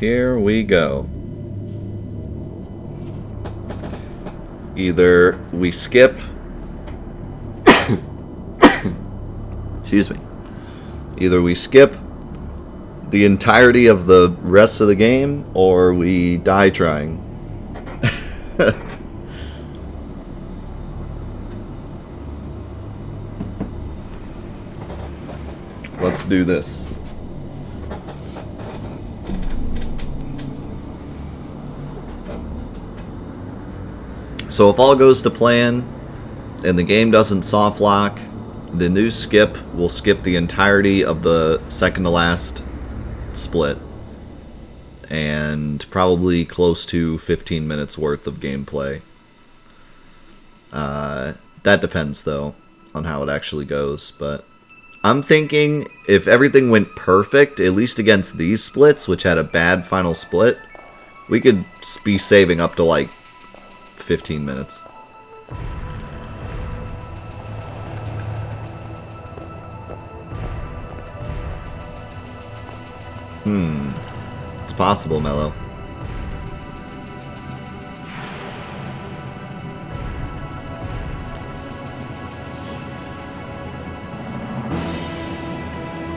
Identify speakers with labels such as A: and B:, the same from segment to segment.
A: Here we go. Either we skip... Excuse me. Either we skip the entirety of the rest of the game, or we die trying. Let's do this. So if all goes to plan, and the game doesn't soft lock, the new skip will skip the entirety of the second to last split. And probably close to 15 minutes worth of gameplay. That depends, though, on how it actually goes. But I'm thinking if everything went perfect, at least against these splits, which had a bad final split, we could be saving up to like 15 minutes. It's possible, Mello.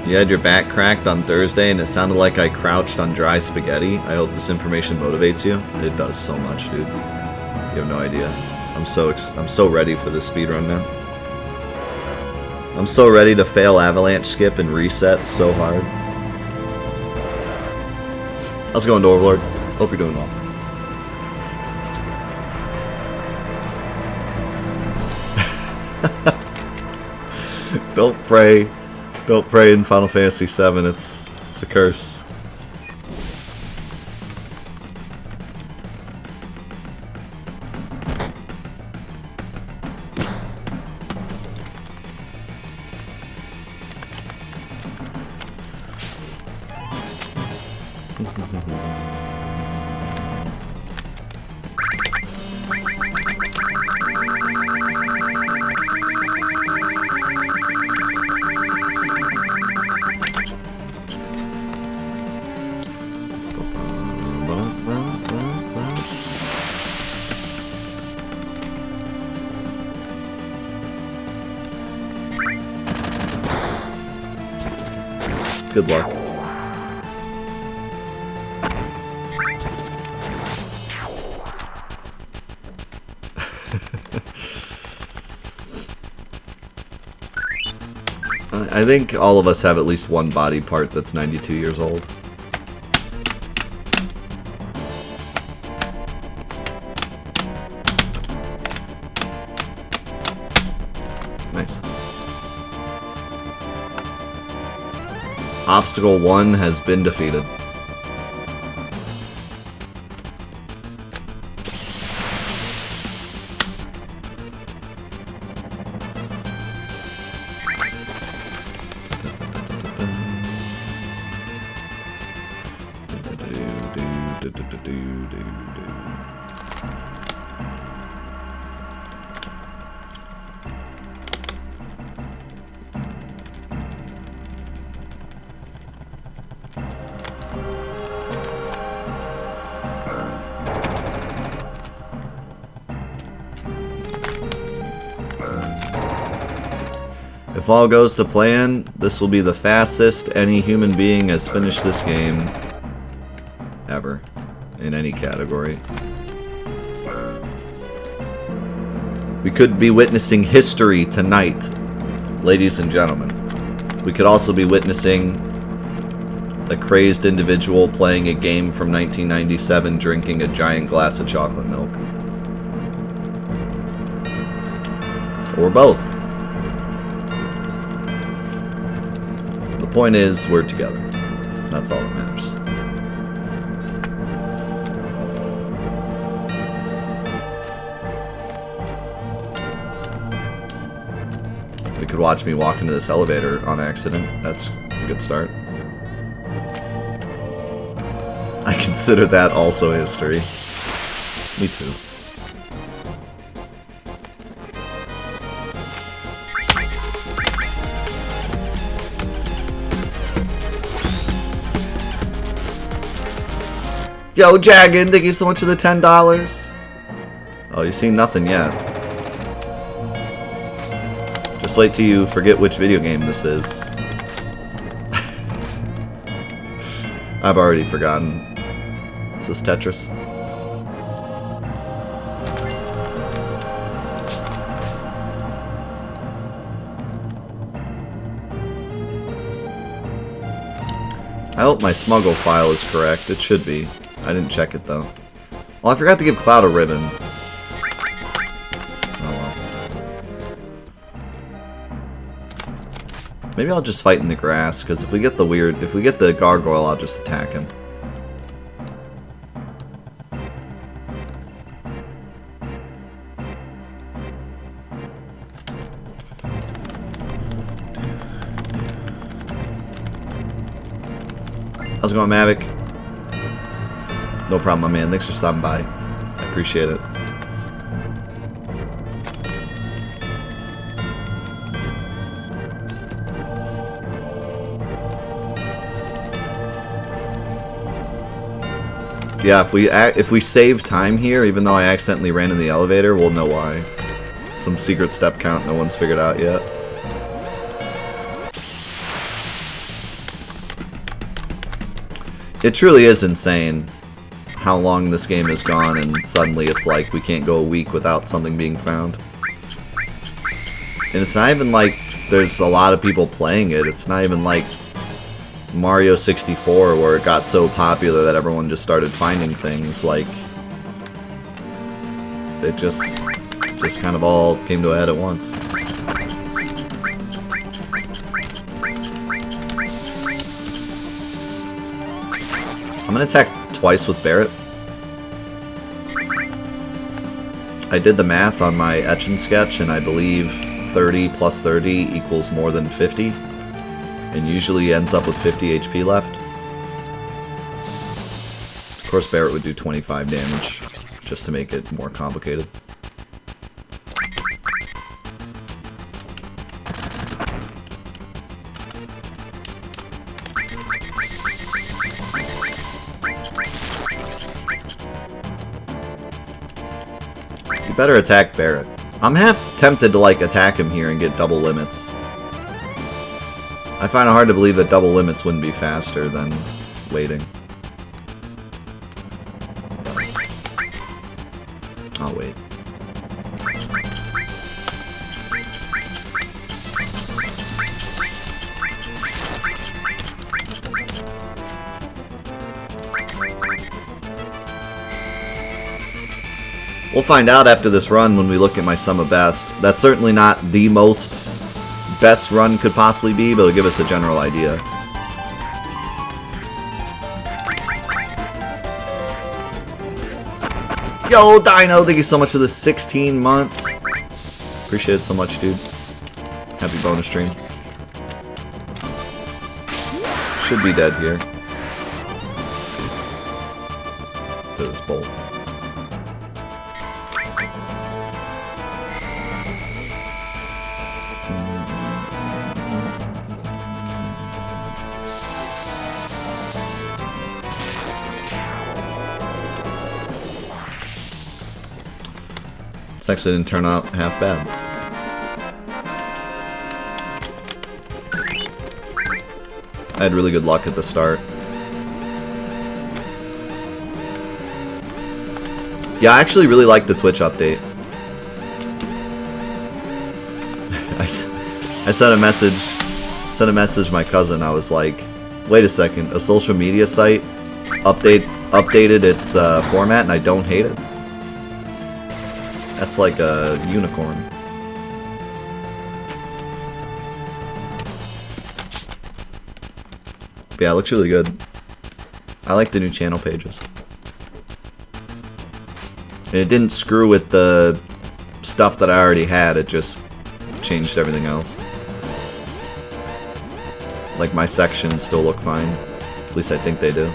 A: You had your back cracked on Thursday and it sounded like I crouched on dry spaghetti. I hope this information motivates you. It does so much, dude. You have no idea. I'm so ready for this speedrun now. I'm so ready to fail avalanche skip and reset so hard. How's it going, Dwarflord? Hope you're doing well. Don't pray. Don't pray in Final Fantasy VII. It's a curse. Good luck. I think all of us have at least one body part that's 92 years old. Nice. Obstacle 1 has been defeated. If all goes to plan, this will be the fastest any human being has finished this game ever in any category. We could be witnessing history tonight, ladies and gentlemen. We could also be witnessing a crazed individual playing a game from 1997 drinking a giant glass of chocolate milk. Or both. The point is, we're together. That's all that matters. You could watch me walk into this elevator on accident. That's a good start. I consider that also history. Me too. Yo, Jagged, thank you so much for the $10. Oh, you seen nothing yet. Just wait till you forget which video game this is. I've already forgotten. Is this Tetris? I hope my smuggle file is correct. It should be. I didn't check it though. Well, I forgot to give Cloud a ribbon. Oh well. Maybe I'll just fight in the grass, because if we get the gargoyle, I'll just attack him. How's it going, Mavic? No problem, my man. Thanks for stopping by. I appreciate it. Yeah, if we save time here, even though I accidentally ran in the elevator, we'll know why. Some secret step count no one's figured out yet. It truly is insane how long this game has gone, and suddenly it's like we can't go a week without something being found. And it's not even like there's a lot of people playing it. It's not even like Mario 64 where it got so popular that everyone just started finding things. Like, it just kind of all came to a head at once. I'm gonna attack twice with Barret. I did the math on my etch and sketch, and I believe 30 plus 30 equals more than 50, and usually ends up with 50 HP left. Of course, Barret would do 25 damage, just to make it more complicated. Better attack Barret. I'm half tempted to like attack him here and get double limits. I find it hard to believe that double limits wouldn't be faster than waiting. I'll wait. We'll find out after this run when we look at my sum of best. That's certainly not the most best run could possibly be, but it'll give us a general idea. Yo, Dino, thank you so much for the 16 months. Appreciate it so much, dude. Happy bonus stream. Should be dead here. To this bolt. This actually didn't turn out half bad. I had really good luck at the start. Yeah, I actually really like the Twitch update. I sent a message to my cousin. I was like, wait a second, a social media site updated its format and I don't hate it? That's like a unicorn. But yeah, it looks really good. I like the new channel pages. And it didn't screw with the stuff that I already had, it just changed everything else. Like my sections still look fine. At least I think they do.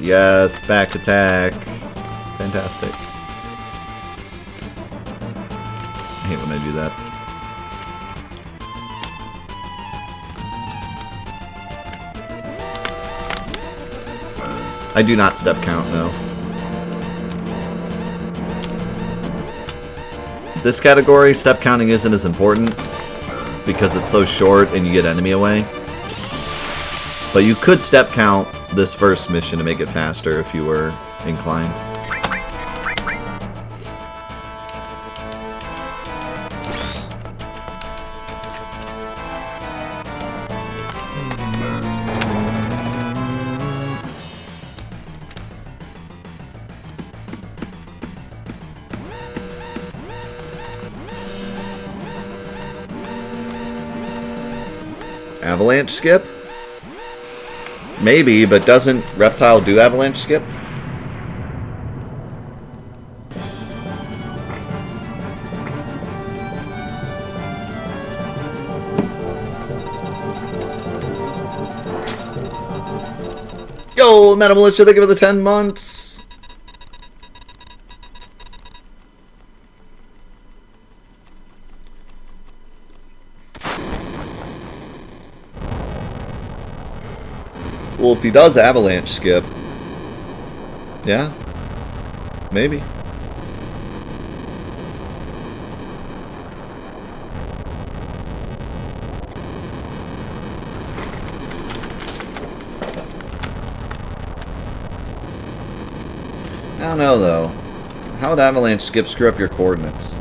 A: Yes, back attack. Fantastic. I hate when I do that. I do not step count, no. This category, step counting isn't as important because it's so short and you get enemy away. But you could step count this first mission to make it faster if you were inclined. Avalanche skip? Maybe, but doesn't Reptile do avalanche skip? Yo, Meta Militia, thank you for the 10 months. Well, if he does avalanche skip, yeah, maybe. I don't know, though. How would avalanche skip screw up your coordinates?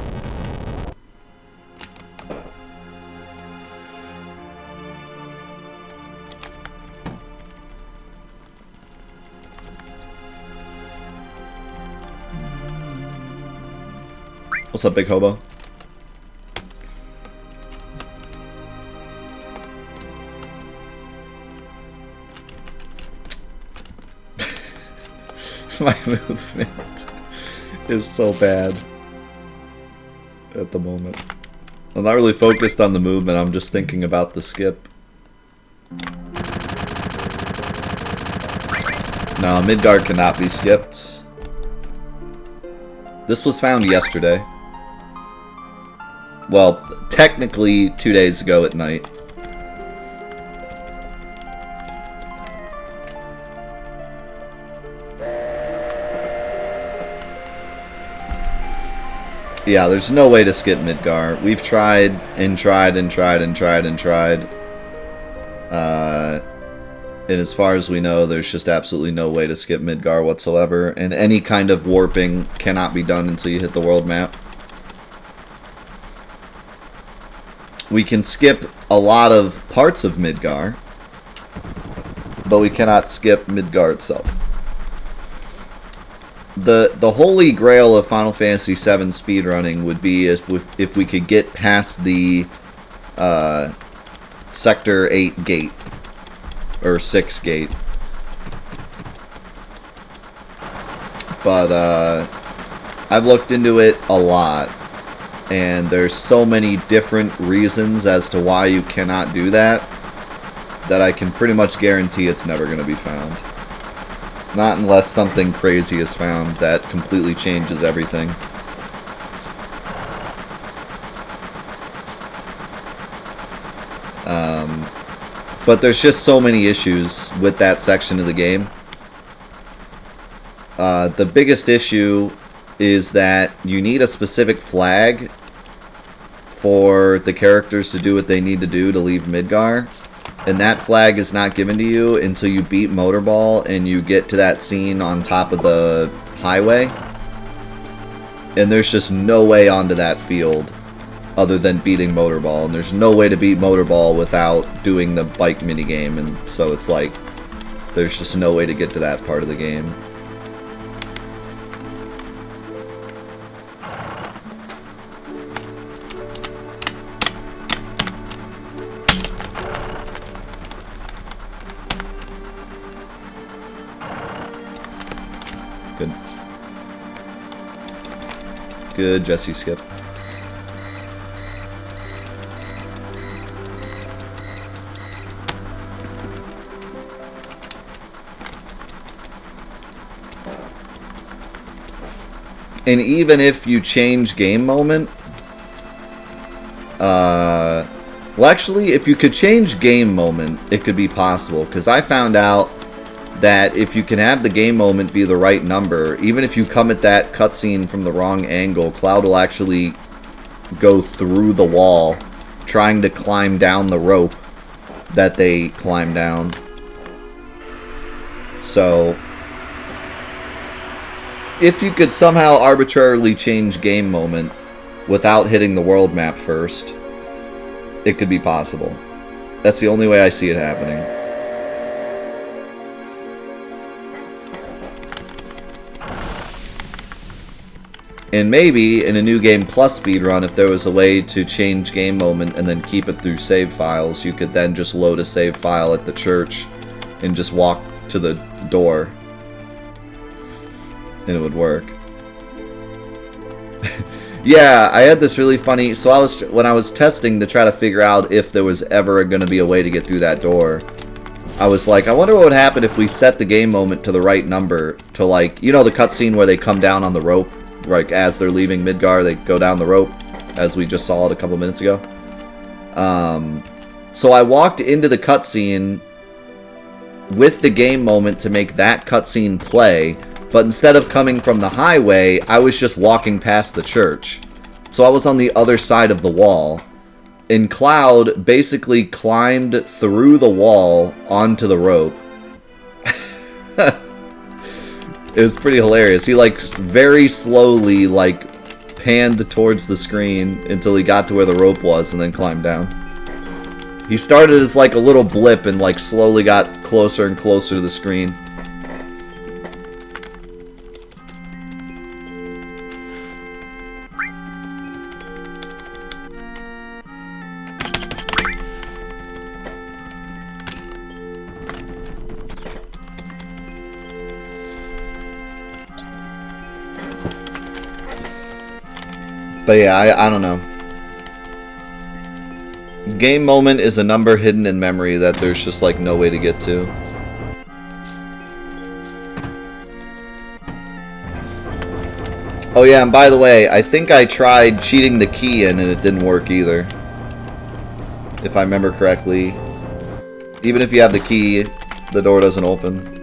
A: What's up, Big Hobo? My movement is so bad at the moment. I'm not really focused on the movement, I'm just thinking about the skip. No, Midgar cannot be skipped. This was found yesterday. Well, technically 2 days ago at night. Yeah, there's no way to skip Midgar. We've tried and tried and tried and tried and tried. And as far as we know, there's just absolutely no way to skip Midgar whatsoever. And any kind of warping cannot be done until you hit the world map. We can skip a lot of parts of Midgar, but we cannot skip Midgar itself. The holy grail of Final Fantasy VII speedrunning would be if we could get past the Sector 8 gate, or 6 gate. But I've looked into it a lot, and there's so many different reasons as to why you cannot do that, that I can pretty much guarantee it's never going to be found. Not unless something crazy is found that completely changes everything. But there's just so many issues with that section of the game. The biggest issue is that you need a specific flag for the characters to do what they need to do to leave Midgar. And that flag is not given to you until you beat Motorball and you get to that scene on top of the highway. And there's just no way onto that field other than beating Motorball. And there's no way to beat Motorball without doing the bike minigame. And so it's like, there's just no way to get to that part of the game. Good. Good, Jesse skip. And even if you change game moment... well, actually, if you could change game moment, it could be possible. Because I found out that if you can have the game moment be the right number, even if you come at that cutscene from the wrong angle, Cloud will actually go through the wall, trying to climb down the rope that they climb down. So, if you could somehow arbitrarily change game moment without hitting the world map first, it could be possible. That's the only way I see it happening. And maybe in a New Game Plus speedrun, if there was a way to change game moment and then keep it through save files, you could then just load a save file at the church and just walk to the door. And it would work. Yeah, I had this really funny... So when I was testing to try to figure out if there was ever going to be a way to get through that door, I was like, I wonder what would happen if we set the game moment to the right number to, like, you know the cutscene where they come down on the rope? Like, as they're leaving Midgar, they go down the rope, as we just saw it a couple minutes ago. So I walked into the cutscene with the game moment to make that cutscene play, but instead of coming from the highway, I was just walking past the church. So I was on the other side of the wall, and Cloud basically climbed through the wall onto the rope. It was pretty hilarious. He, like, very slowly, like, panned towards the screen until he got to where the rope was and then climbed down. He started as, like, a little blip and, like, slowly got closer and closer to the screen. But yeah, I don't know. Game moment is a number hidden in memory that there's just like no way to get to. Oh yeah, and by the way, I think I tried cheating the key in and it didn't work either. If I remember correctly. Even if you have the key, the door doesn't open.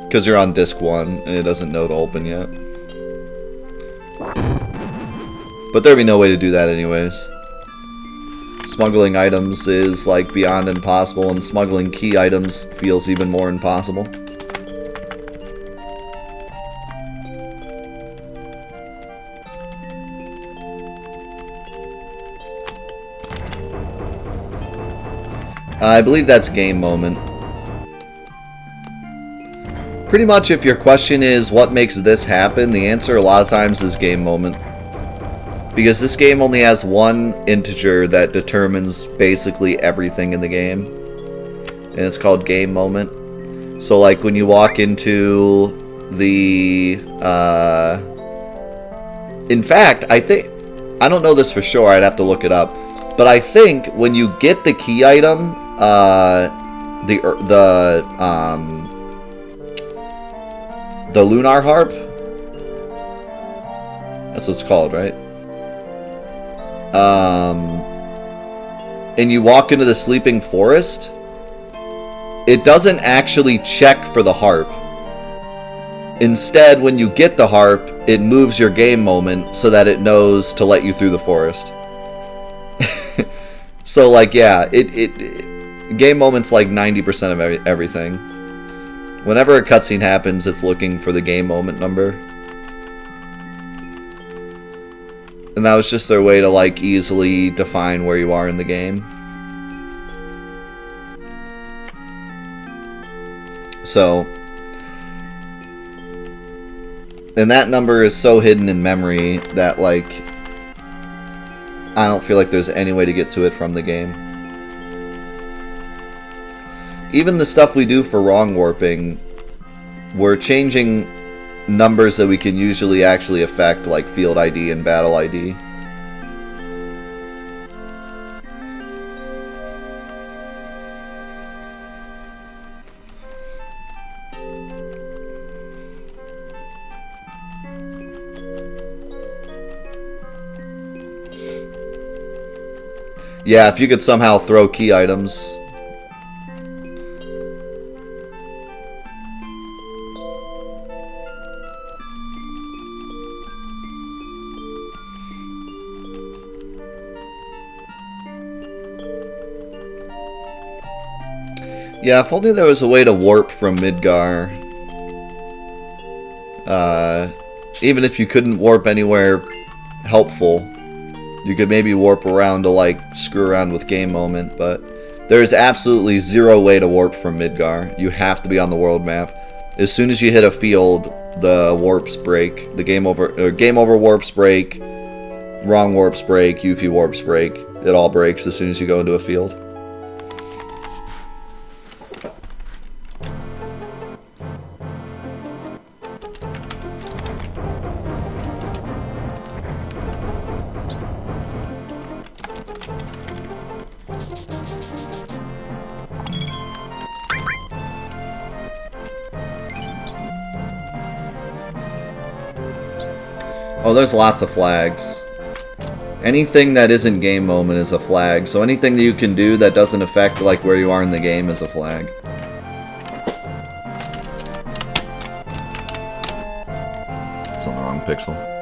A: Because you're on disc 1 and it doesn't know to open yet. But there'd be no way to do that anyways. Smuggling items is like beyond impossible, and smuggling key items feels even more impossible. I believe that's game moment. Pretty much if your question is what makes this happen, the answer a lot of times is game moment. Because this game only has one integer that determines basically everything in the game. And it's called game moment. So like when you walk into the... In fact, I don't know this for sure, I'd have to look it up. But I think when you get the key item, the Lunar Harp? That's what it's called, right? And you walk into the Sleeping Forest, it doesn't actually check for the harp. Instead, when you get the harp, it moves your game moment so that it knows to let you through the forest. So, like, yeah, game moment's like 90% of everything. Whenever a cutscene happens, it's looking for the game moment number. And that was just their way to, like, easily define where you are in the game. So, and that number is so hidden in memory that, like, I don't feel like there's any way to get to it from the game. Even the stuff we do for wrong warping, we're changing numbers that we can usually actually affect, like field ID and battle ID. Yeah, if you could somehow throw key items. Yeah, if only there was a way to warp from Midgar. Even if you couldn't warp anywhere helpful, you could maybe warp around to, like, screw around with game moment, but there's absolutely zero way to warp from Midgar. You have to be on the world map. As soon as you hit a field, the warps break. The game over warps break, wrong warps break, Yuffie warps break. It all breaks as soon as you go into a field. Oh, there's lots of flags. Anything that isn't game moment is a flag. So anything that you can do that doesn't affect like where you are in the game is a flag. It's on the wrong pixel.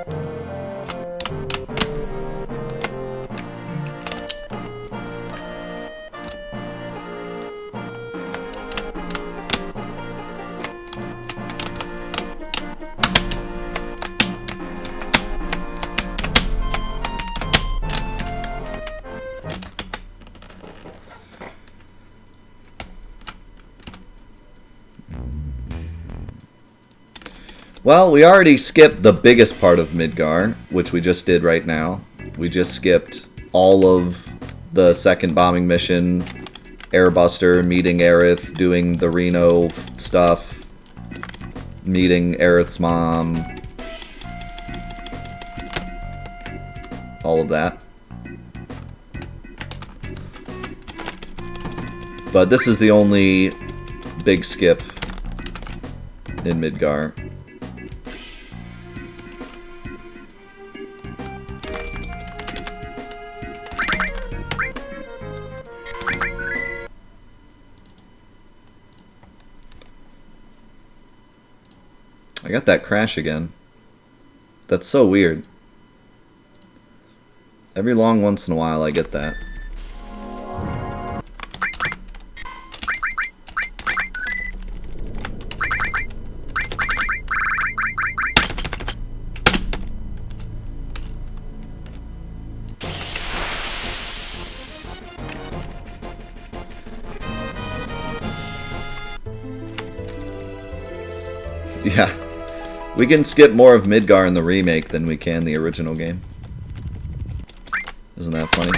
A: Well, we already skipped the biggest part of Midgar, which we just did right now. We just skipped all of the second bombing mission, Airbuster, meeting Aerith, doing the Reno stuff, meeting Aerith's mom, all of that. But this is the only big skip in Midgar. I got that crash again. That's so weird. Every long once in a while I get that. Yeah. We can skip more of Midgar in the remake than we can the original game. Isn't that funny?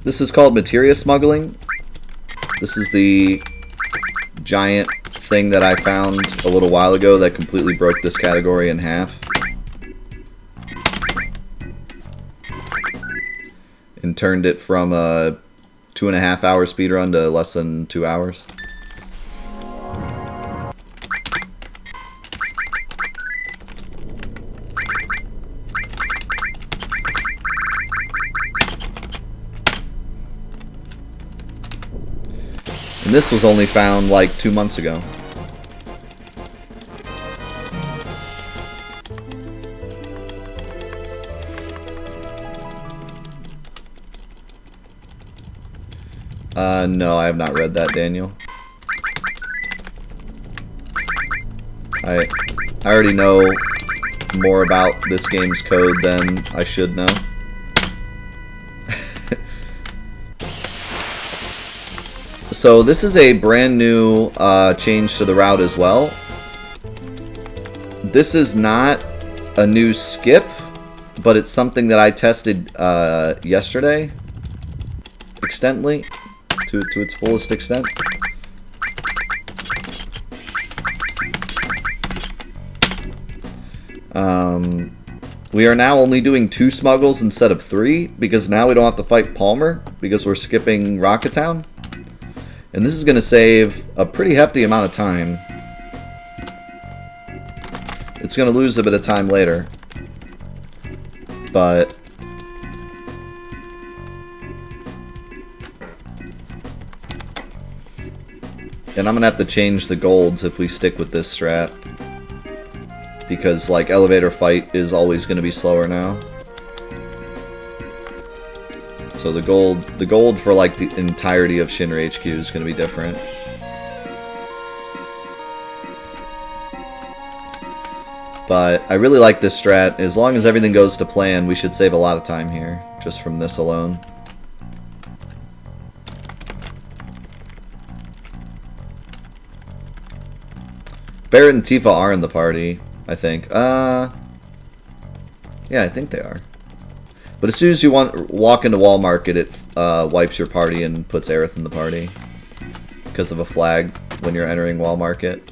A: This is called Materia smuggling. This is the giant thing that I found a little while ago that completely broke this category in half. And turned it from a 2.5 hour speedrun to less than 2 hours. And this was only found like 2 months ago. No, I have not read that, Daniel. I already know more about this game's code than I should know. So this is a brand new change to the route as well. This is not a new skip, but it's something that I tested yesterday, to its fullest extent. We are now only doing 2 smuggles instead of 3, because now we don't have to fight Palmer, because we're skipping Rocket Town. And this is going to save a pretty hefty amount of time. It's going to lose a bit of time later. But... and I'm going to have to change the golds if we stick with this strat. Because, like, elevator fight is always going to be slower now. So the gold for, like, the entirety of Shinra HQ is going to be different. But I really like this strat. As long as everything goes to plan, we should save a lot of time here, just from this alone. Barrett and Tifa are in the party, I think. Yeah, I think they are. But as soon as you walk into Wall Market, it wipes your party and puts Aerith in the party. Because of a flag when you're entering Wall Market.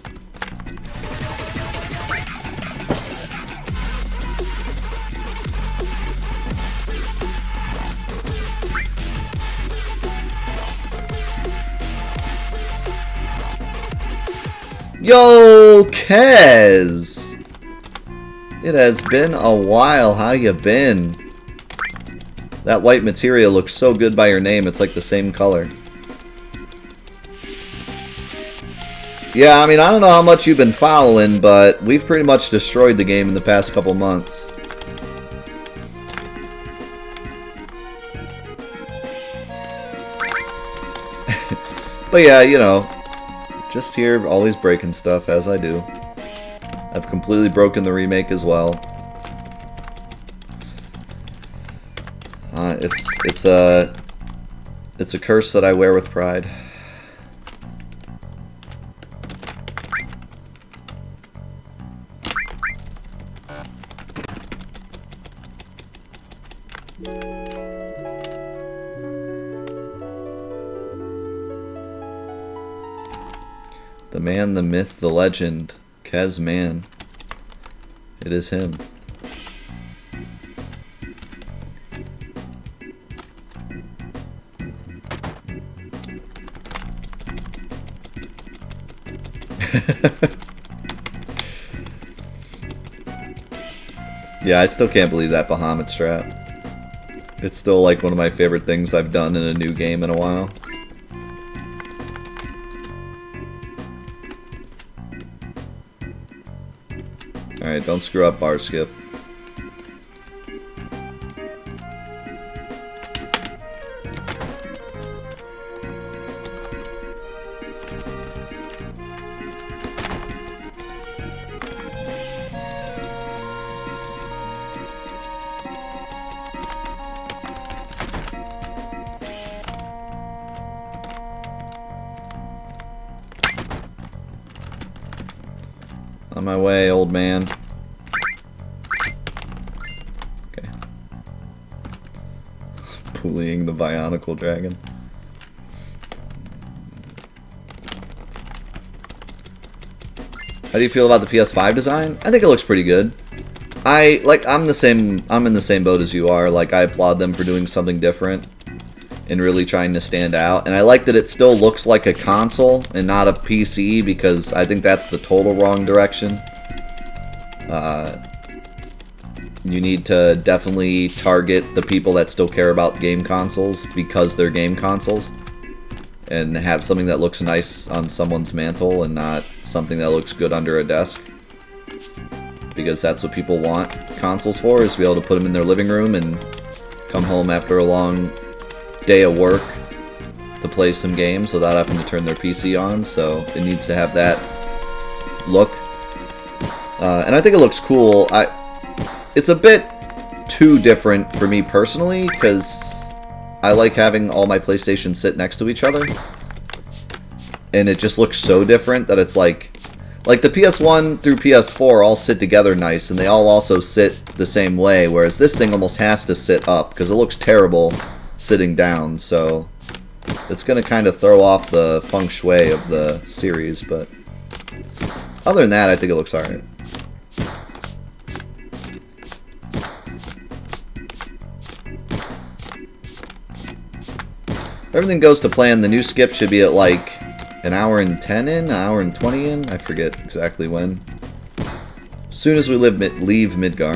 A: Yo, Kez! It has been a while. How you been? That white Materia looks so good by your name. It's like the same color. Yeah, I mean, I don't know how much you've been following, but we've pretty much destroyed the game in the past couple months. But yeah, you know, just here, always breaking stuff, as I do. I've completely broken the remake as well. It's a curse that I wear with pride. The man, the myth, the legend, Kez Man. It is him. Yeah, I still can't believe that Bahamut strat. It's still like one of my favorite things I've done in a new game in a while. Alright, don't screw up bar skip. On my way, old man. Okay. Bullying the Bionicle Dragon. How do you feel about the PS5 design? I think it looks pretty good. I'm in the same boat as you are. Like, I applaud them for doing something different and really trying to stand out. And I like that it still looks like a console and not a PC, because I think that's the total wrong direction. You need to definitely target the people that still care about game consoles because they're game consoles, and have something that looks nice on someone's mantle and not something that looks good under a desk, because that's what people want consoles for, is to be able to put them in their living room and come home after a long day of work to play some games without having to turn their PC on. So it needs to have that look, and I think it looks cool. It's a bit too different for me personally, because I like having all my PlayStations sit next to each other, and it just looks so different that it's like the PS1 through PS4 all sit together nice, and they all also sit the same way, whereas this thing almost has to sit up because it looks terrible sitting down. So it's going to kind of throw off the feng shui of the series, but other than that, I think it looks alright. everything goes to plan, the new skip should be at like an hour and 10 in, an hour and 20 in. I forget exactly when. As soon as we leave Midgar.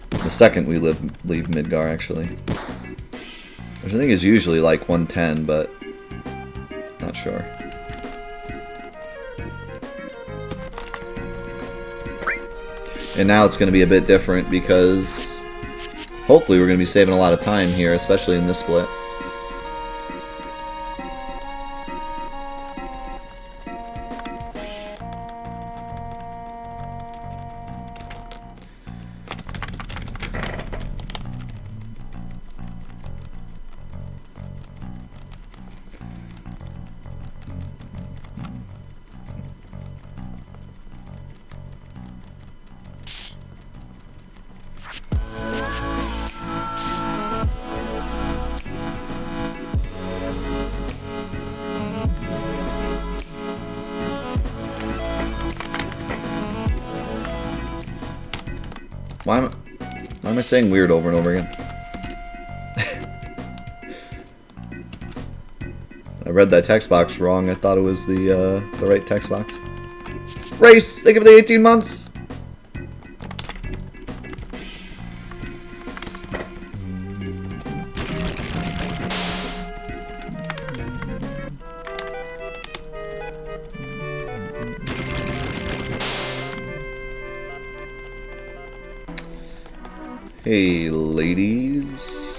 A: The second we leave Midgar, actually. Which I think is usually like 110, but not sure. And now it's going to be a bit different because hopefully we're going to be saving a lot of time here, especially in this split. Why am I saying weird over and over again? I read that text box wrong. I thought it was the right text box. Race! Thank you for the 18 months! Hey, ladies.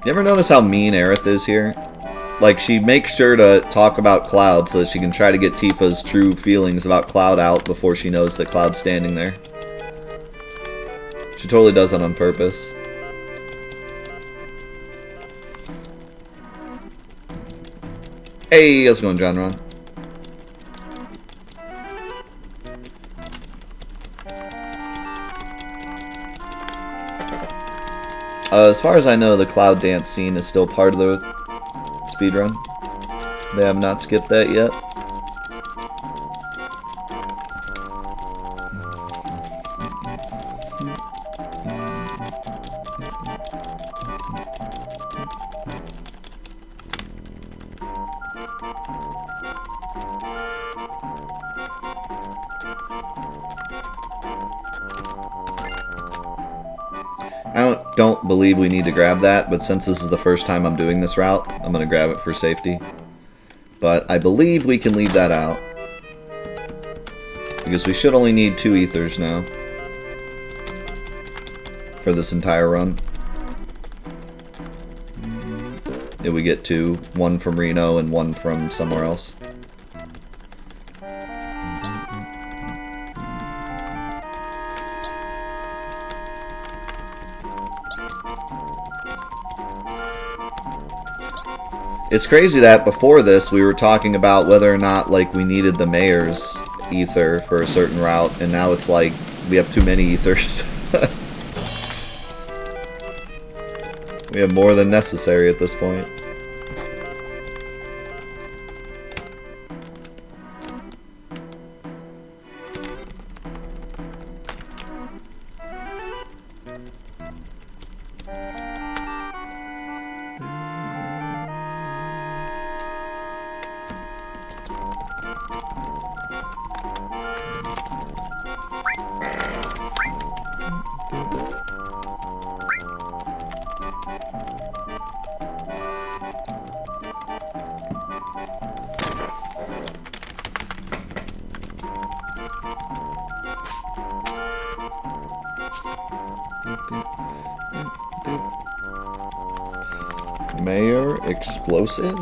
A: You ever notice how mean Aerith is here? Like, she makes sure to talk about Cloud so that she can try to get Tifa's true feelings about Cloud out before she knows that Cloud's standing there. She totally does that on purpose. Hey, how's it going, John Ron? As far as I know, the Cloud dance scene is still part of the speedrun. They have not skipped that yet. I don't believe we need to grab that, but since this is the first time I'm doing this route, I'm going to grab it for safety. But I believe we can leave that out, because we should only need 2 ethers now for this entire run. If we get 2, 1 from Reno and 1 from somewhere else. It's crazy that before this we were talking about whether or not like we needed the mayor's ether for a certain route, and now it's like we have too many ethers. We have more than necessary at this point. Mayor explosive?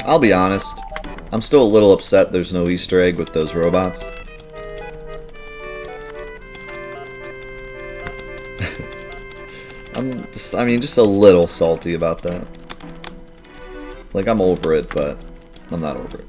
A: I'll be honest. I'm still a little upset there's no Easter egg with those robots. I mean, just a little salty about that. Like, I'm over it, but I'm not over it.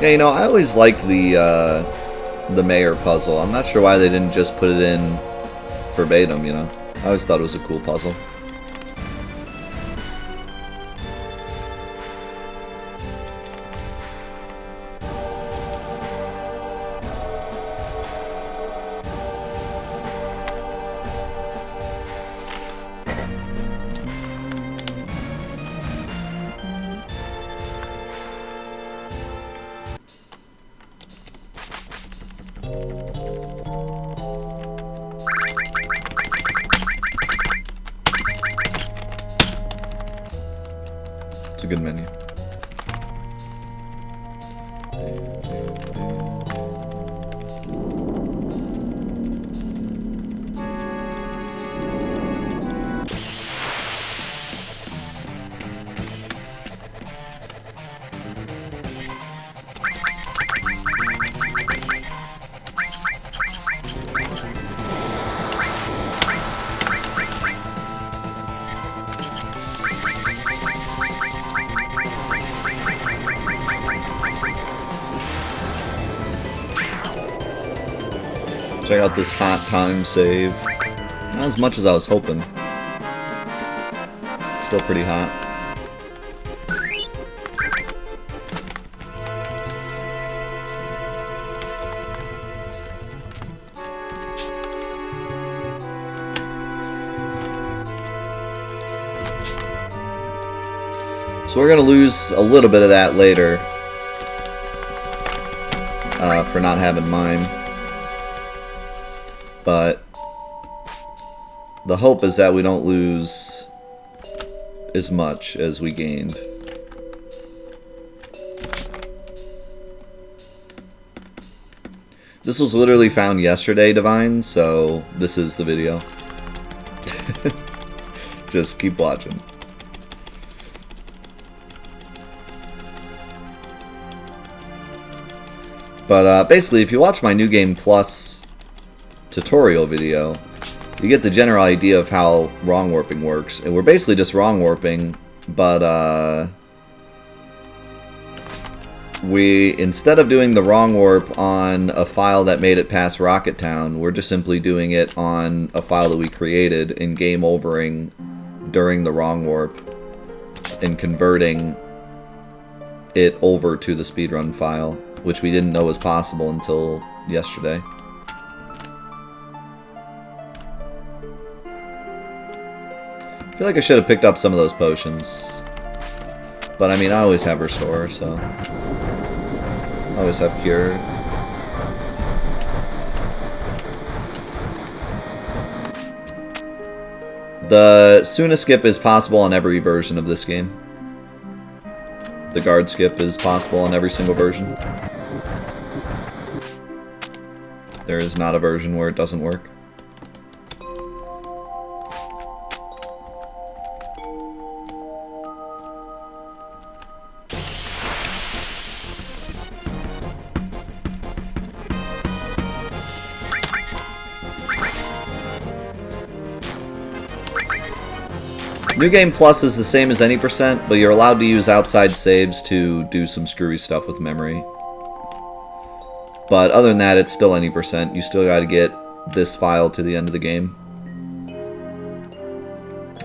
A: Yeah, you know, I always liked the mayor puzzle. I'm not sure why they didn't just put it in verbatim, you know? I always thought it was a cool puzzle. It's a good menu. Check out this hot time save. Not as much as I was hoping. Still pretty hot. So we're gonna lose a little bit of that later for not having mime. But the hope is that we don't lose as much as we gained. This was literally found yesterday, Divine, so this is the video. Just keep watching. But basically, if you watch my New Game Plus tutorial video, you get the general idea of how wrong warping works. And we're basically just wrong warping, but we, instead of doing the wrong warp on a file that made it past Rocket Town, we're just simply doing it on a file that we created in game overing during the wrong warp and converting it over to the speedrun file, which we didn't know was possible until yesterday. I feel like I should have picked up some of those potions. But I mean, I always have Restore, so... I always have Cure. The Suna skip is possible on every version of this game. The guard skip is possible on every single version. There is not a version where it doesn't work. New Game Plus is the same as any percent, but you're allowed to use outside saves to do some screwy stuff with memory. But other than that, it's still any percent. You still gotta get this file to the end of the game.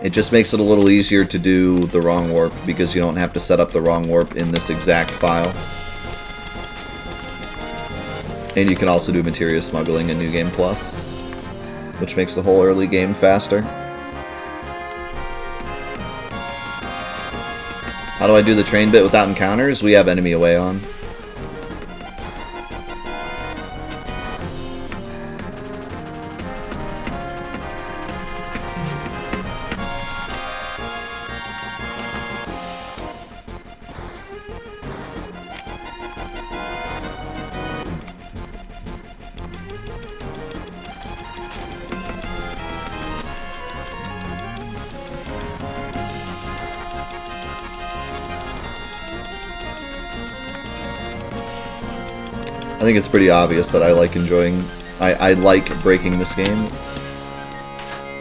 A: It just makes it a little easier to do the wrong warp because you don't have to set up the wrong warp in this exact file. And you can also do Materia smuggling in New Game Plus, which makes the whole early game faster. How do I do the train bit without encounters? We have enemy away on. I think it's pretty obvious that I like I like breaking this game.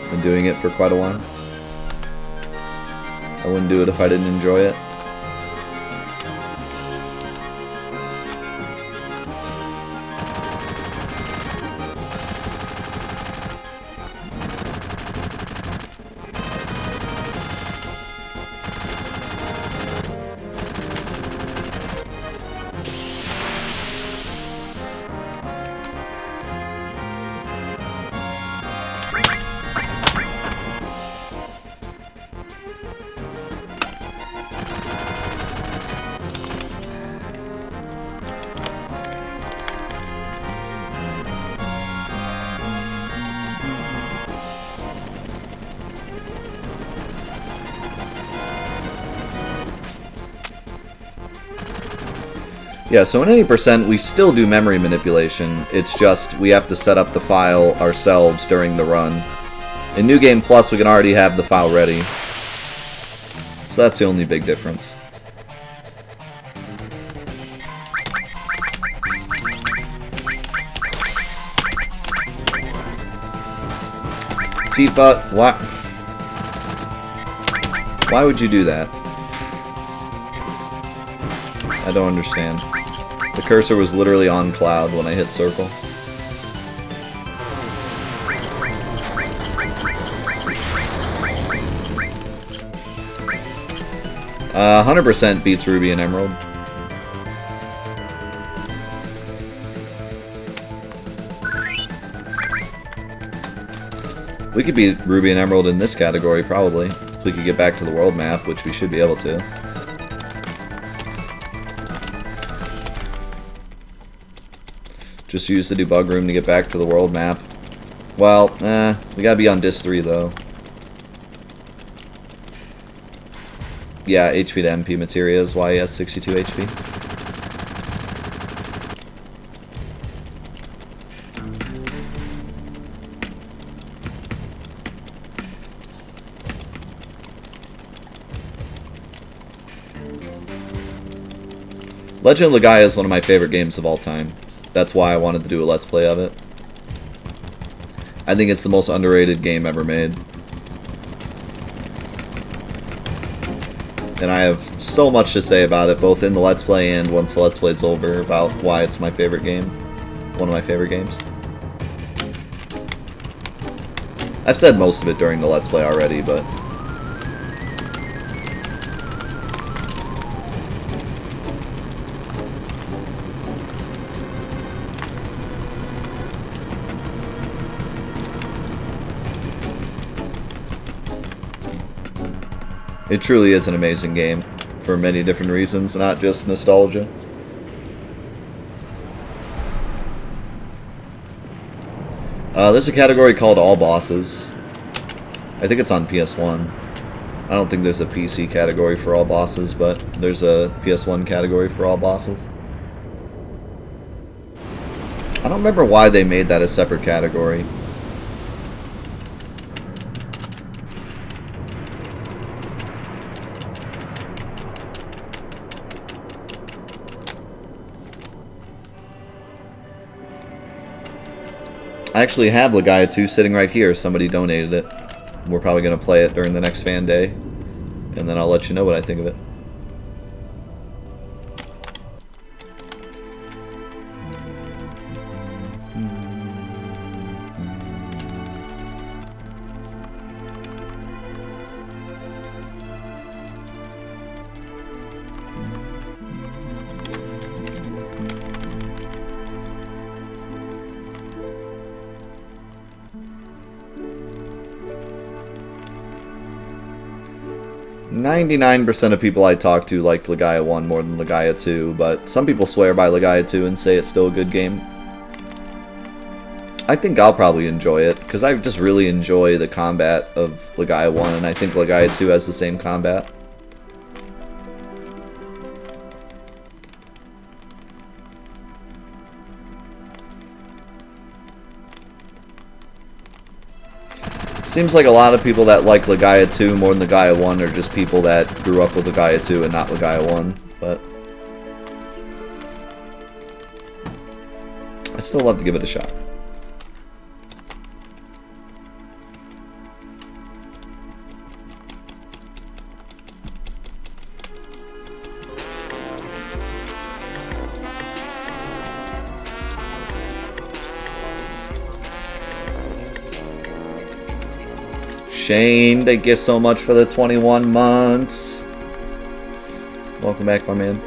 A: Been doing it for quite a while. I wouldn't do it if I didn't enjoy it. Yeah, so in any percent, we still do memory manipulation. It's just we have to set up the file ourselves during the run. In New Game Plus, we can already have the file ready. So that's the only big difference. Tifa, why would you do that? I don't understand. The cursor was literally on cloud when I hit circle. 100% beats Ruby and Emerald. We could beat Ruby and Emerald in this category, probably. If we could get back to the world map, which we should be able to. Just use the debug room to get back to the world map. Well, we gotta be on disc 3 though. Yeah, HP to MP Materia is why he has 62 HP. Legend of Legaia is one of my favorite games of all time. That's why I wanted to do a Let's Play of it. I think it's the most underrated game ever made. And I have so much to say about it, both in the Let's Play and once the Let's Play's over, about why it's my favorite game. One of my favorite games. I've said most of it during the Let's Play already, but... it truly is an amazing game, for many different reasons, not just nostalgia. There's a category called All Bosses. I think it's on PS1. I don't think there's a PC category for All Bosses, but there's a PS1 category for All Bosses. I don't remember why they made that a separate category. I actually have Legaia 2 sitting right here. Somebody donated it. We're probably going to play it during the next fan day. And then I'll let you know what I think of it. 99% of people I talk to liked Legaia 1 more than Legaia 2, but some people swear by Legaia 2 and say it's still a good game. I think I'll probably enjoy it, because I just really enjoy the combat of Legaia 1, and I think Legaia 2 has the same combat. Seems like a lot of people that like Legaia 2 more than Legaia 1 are just people that grew up with Legaia 2 and not Legaia 1, but I'd still love to give it a shot. Shane, thank you so much for the 21 months. Welcome back, my man.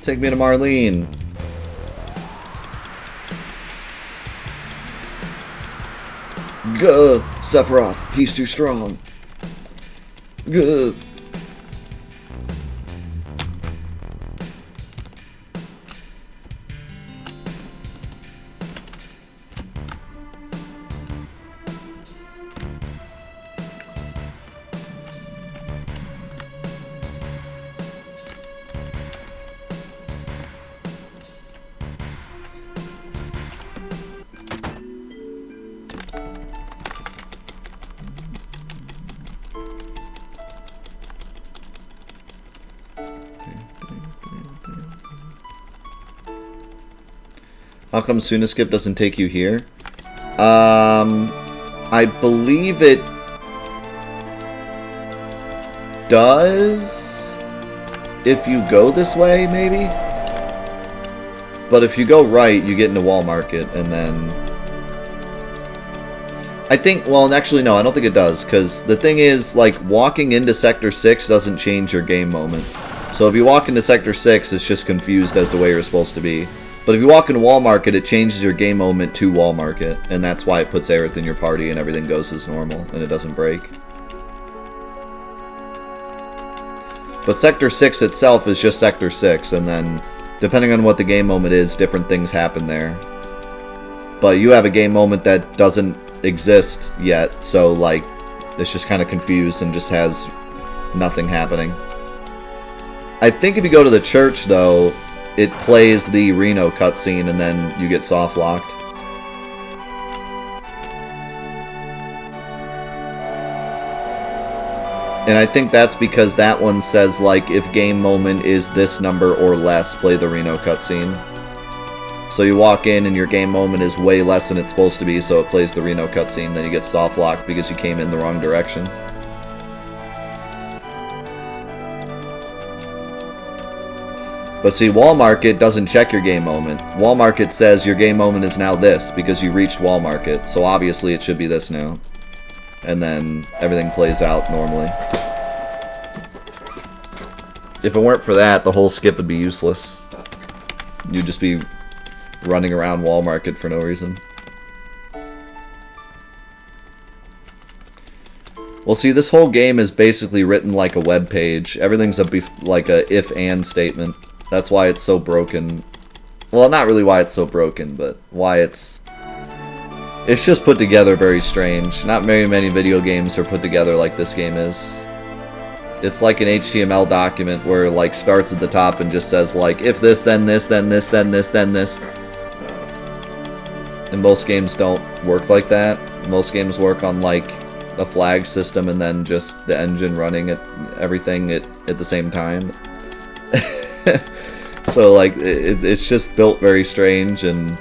A: Take me to Marlene. Gah, Sephiroth, he's too strong. Gah. How come Sunaskip doesn't take you here? I believe it does if you go this way, maybe? But if you go right, you get into Wall Market, and then I think, well, actually no, I don't think it does, because the thing is, like, walking into Sector 6 doesn't change your game moment. So if you walk into Sector 6, it's just confused as to where you're supposed to be. But if you walk into Wall Market, it changes your game moment to Wall Market, and that's why it puts Aerith in your party and everything goes as normal, and it doesn't break. But Sector 6 itself is just Sector 6, and then, depending on what the game moment is, different things happen there. But you have a game moment that doesn't exist yet, so, like, it's just kind of confused and just has nothing happening. I think if you go to the church, though, it plays the Reno cutscene, and then you get soft-locked. And I think that's because that one says, like, if game moment is this number or less, play the Reno cutscene. So you walk in, and your game moment is way less than it's supposed to be, so it plays the Reno cutscene, then you get soft-locked because you came in the wrong direction. But see, Wall Market doesn't check your game moment. Wall Market says your game moment is now this, because you reached Wall Market, so obviously it should be this now. And then everything plays out normally. If it weren't for that, the whole skip would be useless. You'd just be running around Wall Market for no reason. Well, see, this whole game is basically written like a web page. Everything's like a if-and statement. That's why it's so broken. Well, not really why it's so broken, but why it's just put together very strange. Not very many video games are put together like this game is. It's like an HTML document where it, like, starts at the top and just says, like, if this, then this, then this, then this, then this. And most games don't work like that. Most games work on, like, a flag system and then just the engine running at everything at the same time. So like it's just built very strange and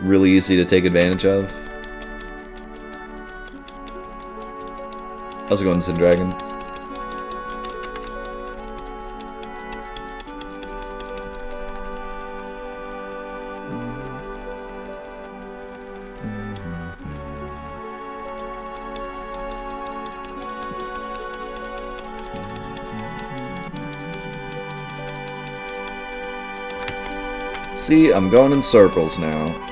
A: really easy to take advantage of. How's it going, Sin Dragon? See, I'm going in circles now.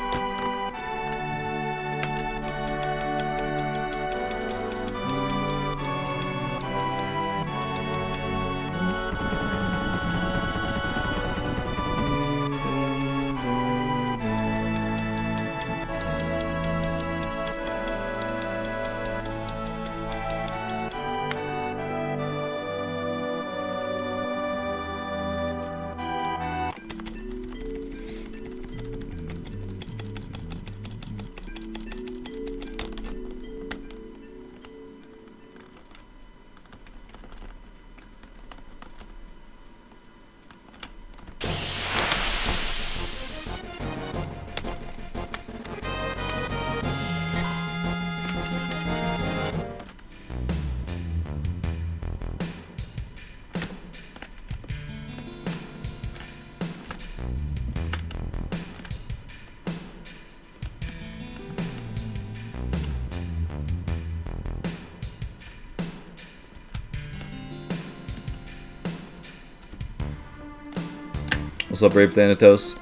A: What's up, Brave Thanatos?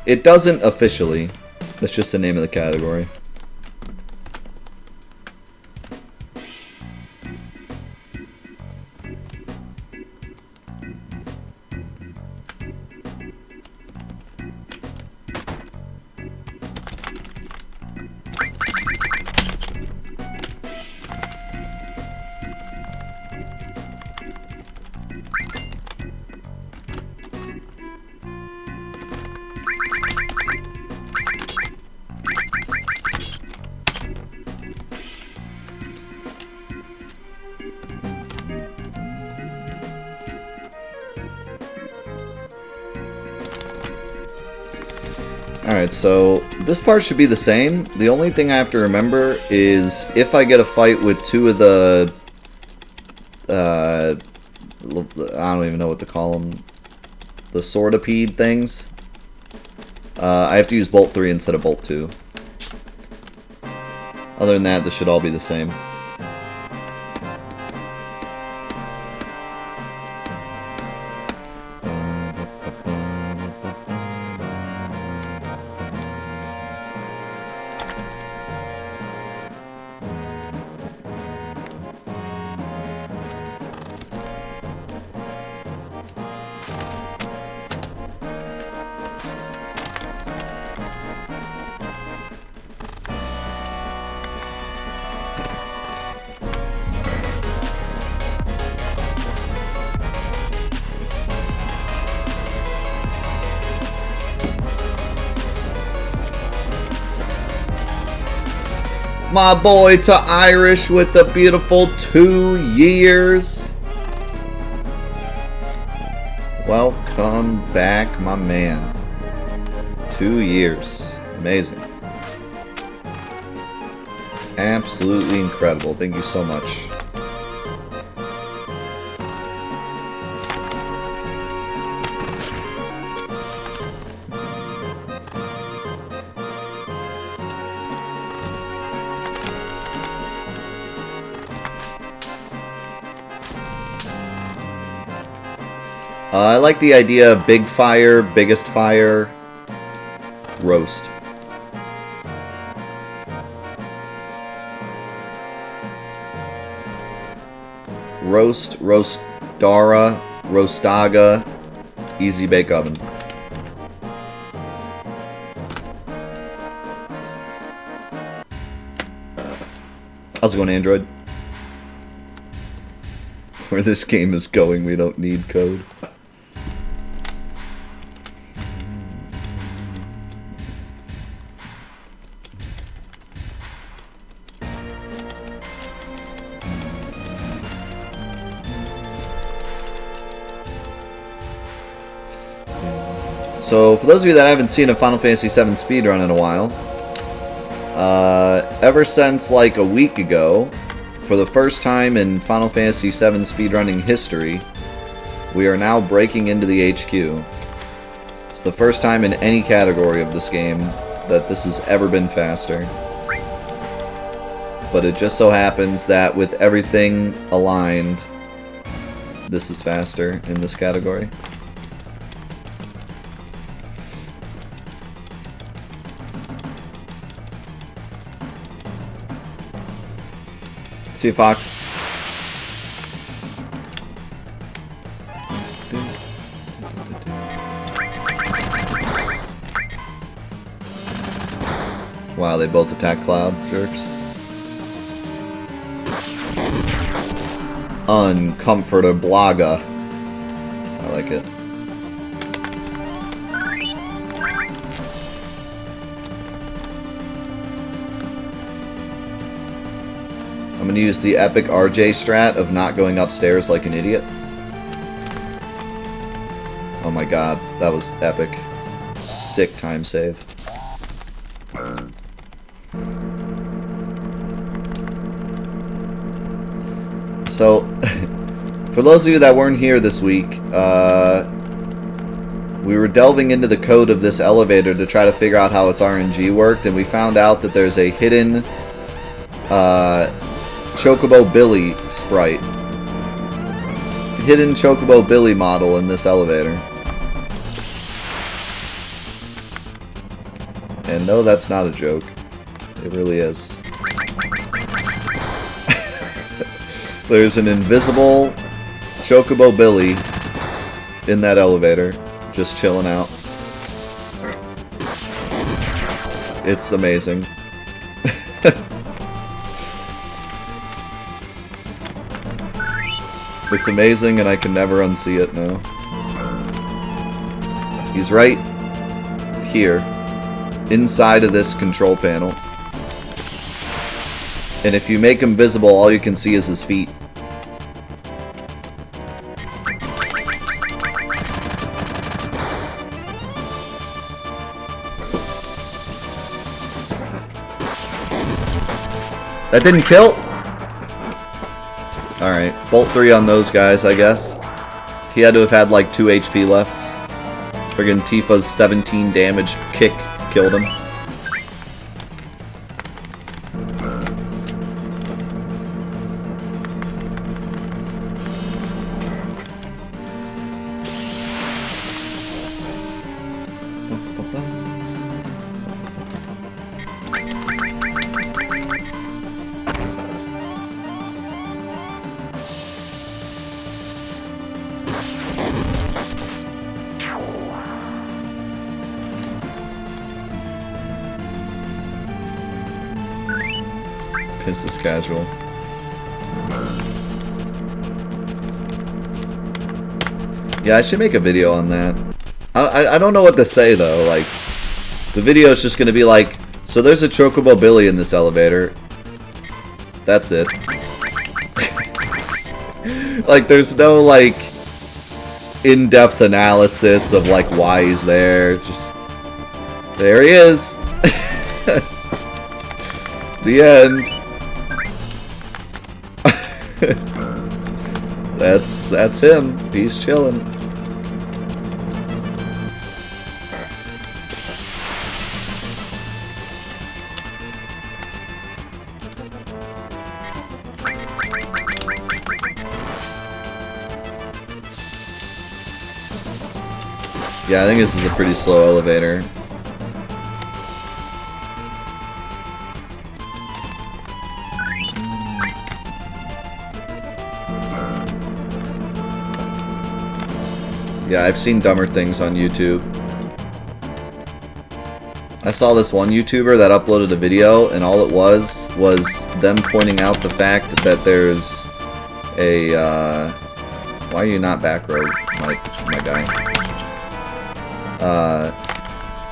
A: It doesn't officially. That's just the name of the category. Alright, so this part should be the same. The only thing I have to remember is if I get a fight with two of the... I don't even know what to call them. The sortipede things. I have to use Bolt 3 instead of Bolt 2. Other than that, this should all be the same. My boy to Irish with the beautiful 2 years. Welcome back, my man. 2 years. Amazing. Absolutely incredible. Thank you so much. I like the idea of big fire, biggest fire, roast. Roast, roastara, roastaga, easy bake oven. How's it going, Android? Where this game is going, we don't need code. So, for those of you that haven't seen a Final Fantasy VII speedrun in a while, ever since like a week ago, for the first time in Final Fantasy VII speedrunning history, we are now breaking into the HQ. It's the first time in any category of this game that this has ever been faster. But it just so happens that with everything aligned, this is faster in this category. See you, Fox. Wow, they both attack Cloud, jerks. Uncomfortablaga. I like it. I'm gonna use the epic RJ strat of not going upstairs like an idiot. Oh my god, that was epic. Sick time save. So, for those of you that weren't here this week, we were delving into the code of this elevator to try to figure out how its RNG worked, and we found out that there's a hidden Chocobo Billy sprite. Hidden Chocobo Billy model in this elevator. And no, that's not a joke. It really is. There's an invisible Chocobo Billy in that elevator, just chilling out. It's amazing. It's amazing, and I can never unsee it now. He's right here, inside of this control panel. And if you make him visible, all you can see is his feet. That didn't kill? Alright, bolt 3 on those guys, I guess. He had to have had like 2 HP left. Friggin' Tifa's 17 damage kick killed him. This is casual. Yeah, I should make a video on that. I don't know what to say though. Like, the video is just gonna be like, so there's a Chocobo Billy in this elevator. That's it. Like, there's no like in-depth analysis of like why he's there. Just there he is. The end. That's him. He's chilling. Yeah, I think this is a pretty slow elevator. Yeah, I've seen dumber things on YouTube. I saw this one YouTuber that uploaded a video, and all it was them pointing out the fact that there's a, why are you not back row, my guy?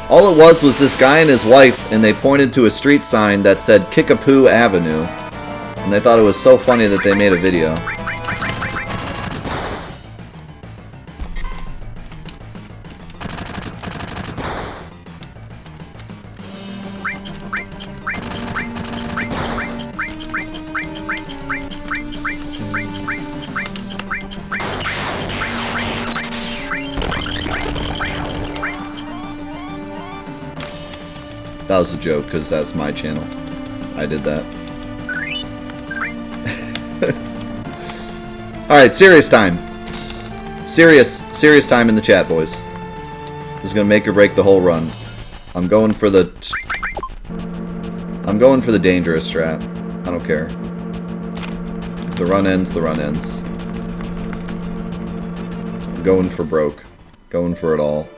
A: All it was this guy and his wife, and they pointed to a street sign that said Kickapoo Avenue. And they thought it was so funny that they made a video. That was a joke, because that's my channel. I did that. Alright, serious time. Serious time in the chat, boys. This is gonna make or break the whole run. I'm going for the dangerous strat. I don't care. If the run ends, the run ends. I'm going for broke. Going for it all.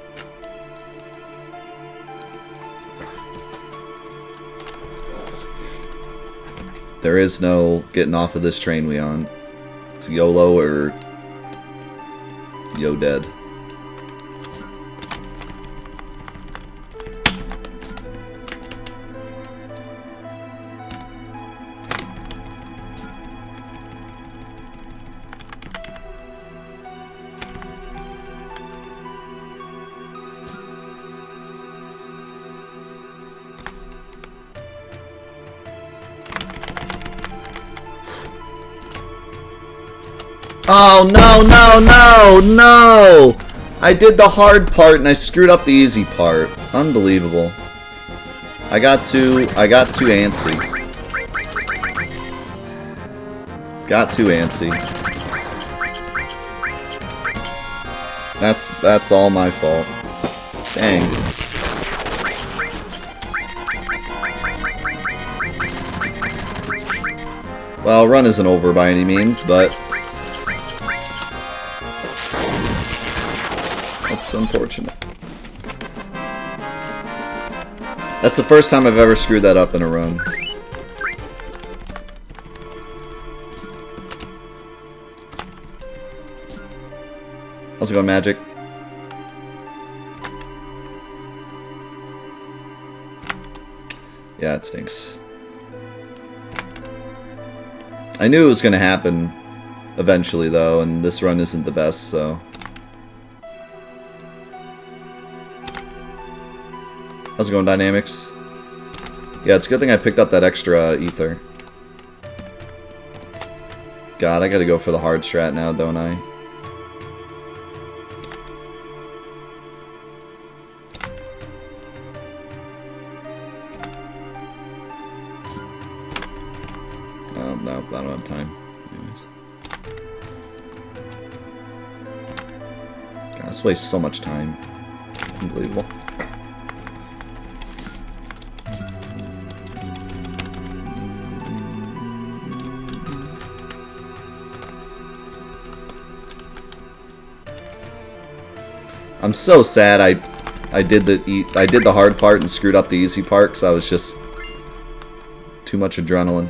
A: There is no getting off of this train we on. It's YOLO or Yo dead. Oh, no! I did the hard part and I screwed up the easy part. Unbelievable. I got too antsy. Got too antsy. That's all my fault. Dang. Well, run isn't over by any means, but that's unfortunate. That's the first time I've ever screwed that up in a run. How's it going, Magic? Yeah, it stinks. I knew it was going to happen eventually, though, and this run isn't the best, so... How's it going, Dynamics? Yeah, it's a good thing I picked up that extra ether. God, I gotta go for the hard strat now, don't I? No, I don't have time. Anyways. God, this wastes so much time. Unbelievable. I'm so sad I did the hard part and screwed up the easy part because I was just too much adrenaline.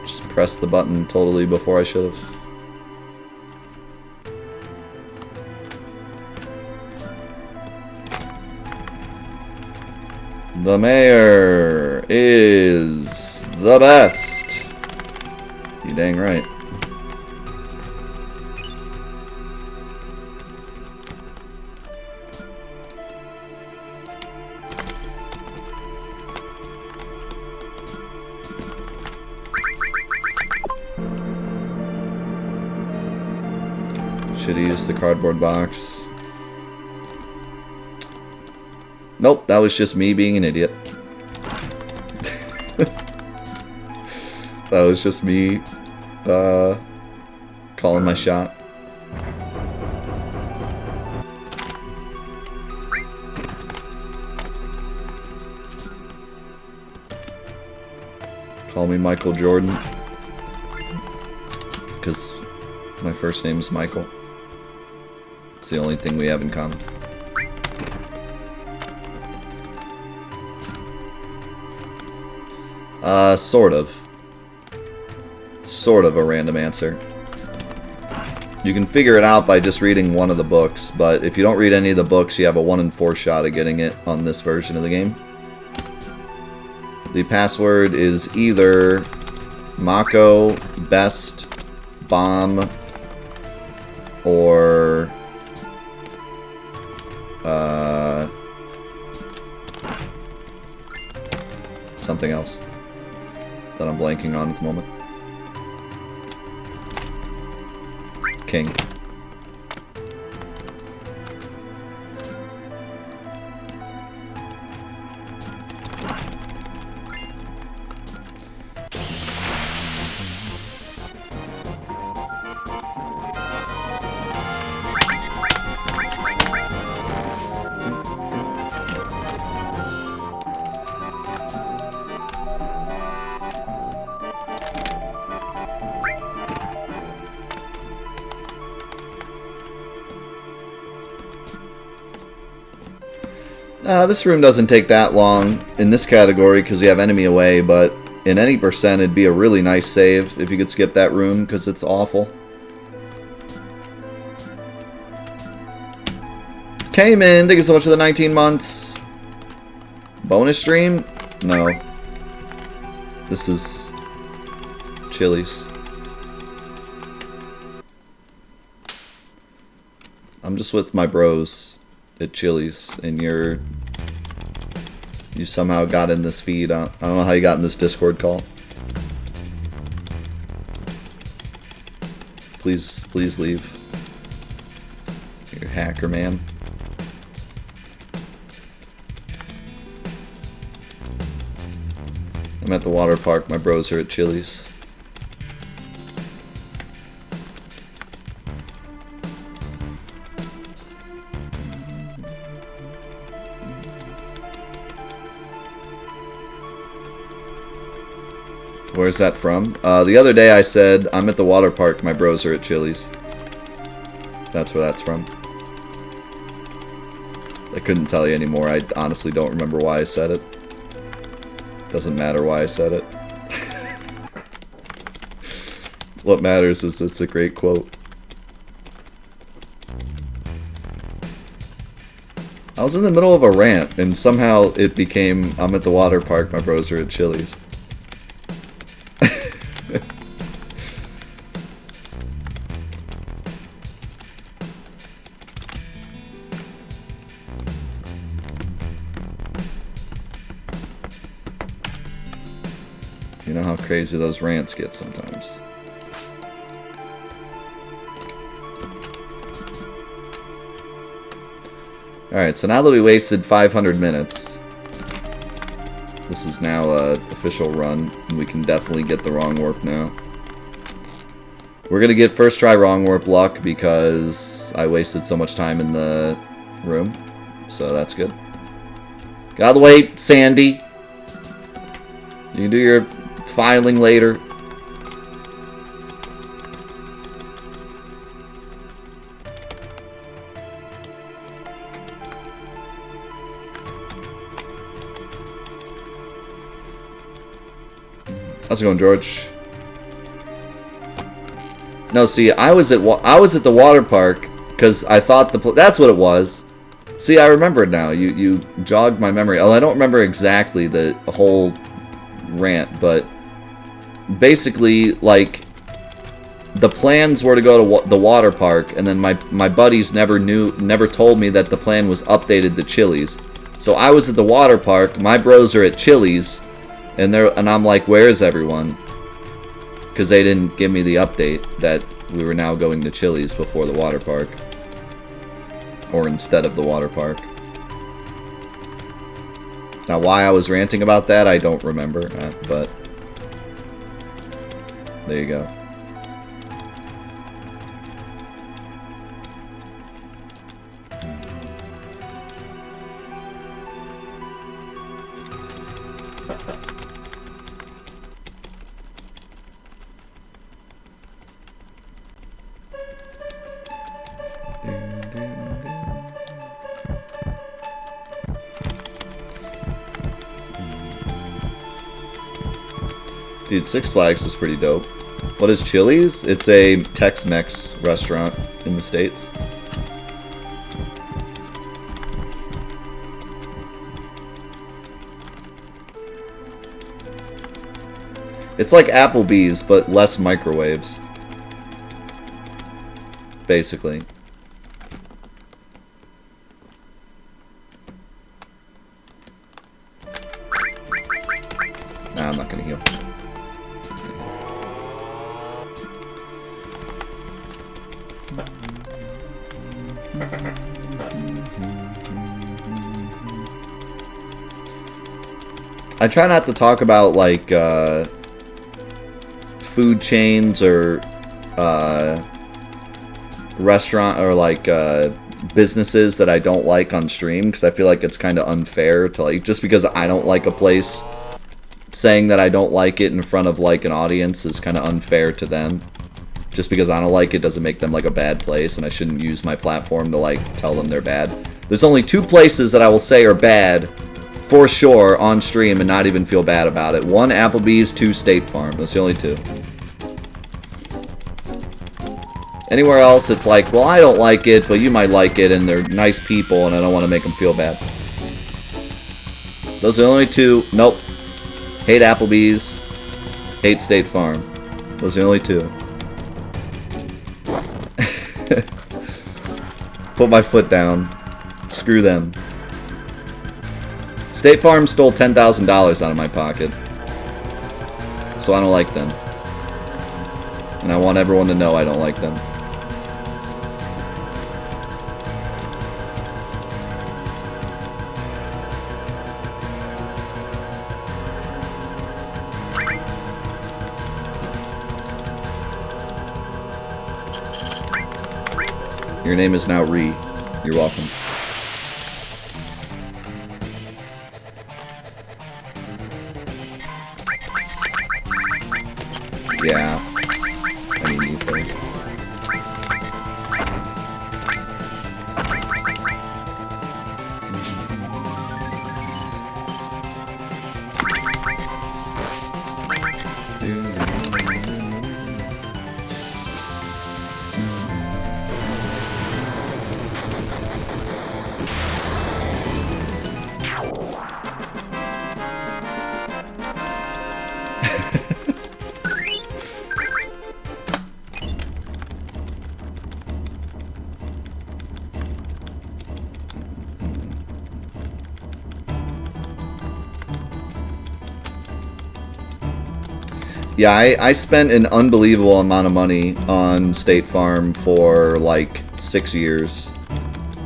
A: Just pressed the button totally before I should have. The mayor is the best. You dang right. Should have used the cardboard box. Nope, that was just me being an idiot. That was just me calling my shot. Call me Michael Jordan. Because my first name is Michael. It's the only thing we have in common. Sort of. Sort of a random answer. You can figure it out by just reading one of the books, but if you don't read any of the books, you have a 1 in 4 shot of getting it on this version of the game. The password is either Mako, Best, Bomb, or something else that I'm blanking on at the moment. King. This room doesn't take that long in this category because you have enemy away, but in any percent it'd be a really nice save if you could skip that room because it's awful. Came in, thank you so much for the 19 months. Bonus stream? No. This is Chili's. I'm just with my bros at Chili's, and you somehow got in this feed. I don't know how you got in this Discord call. Please leave. You hacker man. I'm at the water park. My bros are at Chili's. Where's that from? The other day I said, I'm at the water park, my bros are at Chili's. That's where that's from. I couldn't tell you anymore. I honestly don't remember why I said it. Doesn't matter why I said it. What matters is it's a great quote. I was in the middle of a rant, and somehow it became, I'm at the water park, my bros are at Chili's. You know how crazy those rants get sometimes. Alright, so now that we wasted 500 minutes, this is now an official run, and we can definitely get the wrong warp now. We're gonna get first try wrong warp luck because I wasted so much time in the room, so that's good. Get out of the way, Sandy! You can do your filing later. How's it going, George? No, see, I was at the water park because I thought that's what it was. See, I remember it now. You jogged my memory. Oh, I don't remember exactly the whole rant, but basically, like, the plans were to go to the water park, and then my buddies never told me that the plan was updated to Chili's. So I was at the water park. My bros are at Chili's. And I'm like, where's everyone? Because they didn't give me the update that we were now going to Chili's before the water park. Or instead of the water park. Now, why I was ranting about that, I don't remember. But there you go. Dude, Six Flags is pretty dope. What is Chili's? It's a Tex-Mex restaurant in the States. It's like Applebee's, but less microwaves. Basically. Nah, I'm not gonna heal. I try not to talk about, like, food chains or restaurant or, like, businesses that I don't like on stream, because I feel like it's kind of unfair to, like, just because I don't like a place, saying that I don't like it in front of, like, an audience is kind of unfair to them. Just because I don't like it doesn't make them, like, a bad place, and I shouldn't use my platform to, like, tell them they're bad. There's only 2 places that I will say are bad, for sure, on stream and not even feel bad about it. 1, Applebee's, 2, State Farm. That's the only 2. Anywhere else, it's like, well, I don't like it, but you might like it, and they're nice people, and I don't want to make them feel bad. Those are the only 2. Nope. Hate Applebee's. Hate State Farm. Those are the only 2. Put my foot down. Screw them. State Farm stole $10,000 out of my pocket. So I don't like them. And I want everyone to know I don't like them. Your name is now Ree. You're welcome. Yeah. I mean, you think. Yeah, I spent an unbelievable amount of money on State Farm for like 6 years.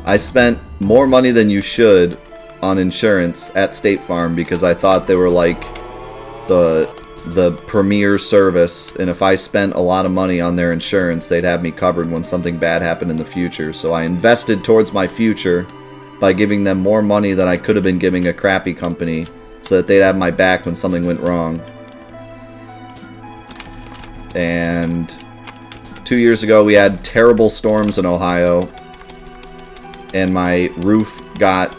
A: I spent more money than you should on insurance at State Farm because I thought they were like the premier service, and if I spent a lot of money on their insurance, they'd have me covered when something bad happened in the future. So I invested towards my future by giving them more money than I could have been giving a crappy company so that they'd have my back when something went wrong. And 2 years ago we had terrible storms in Ohio, and my roof got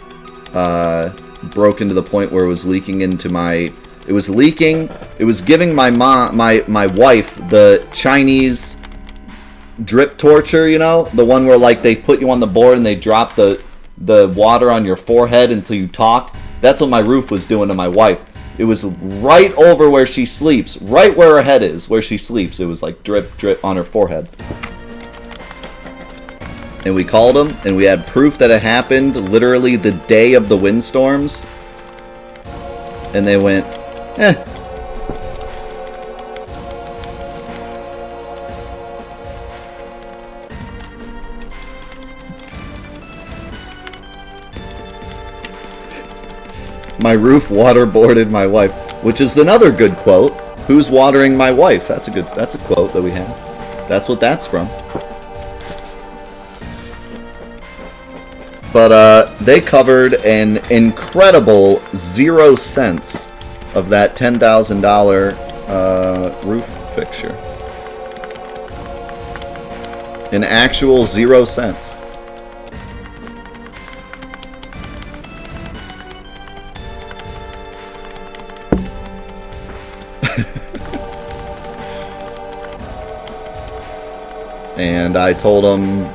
A: broken to the point where it was leaking into my... It was leaking. It was giving my mom, my wife, the Chinese drip torture, you know? The one where like they put you on the board and they drop the water on your forehead until you talk. That's what my roof was doing to my wife. It was right over where she sleeps, right where her head is, where she sleeps. It was like drip, drip on her forehead. And we called them, and we had proof that it happened literally the day of the windstorms. And they went, eh. My roof waterboarded my wife, which is another good quote. Who's watering my wife? That's a quote that we have. That's what that's from. But they covered an incredible 0 cents of that $10,000 roof fixture. An actual 0 cents. And I told him,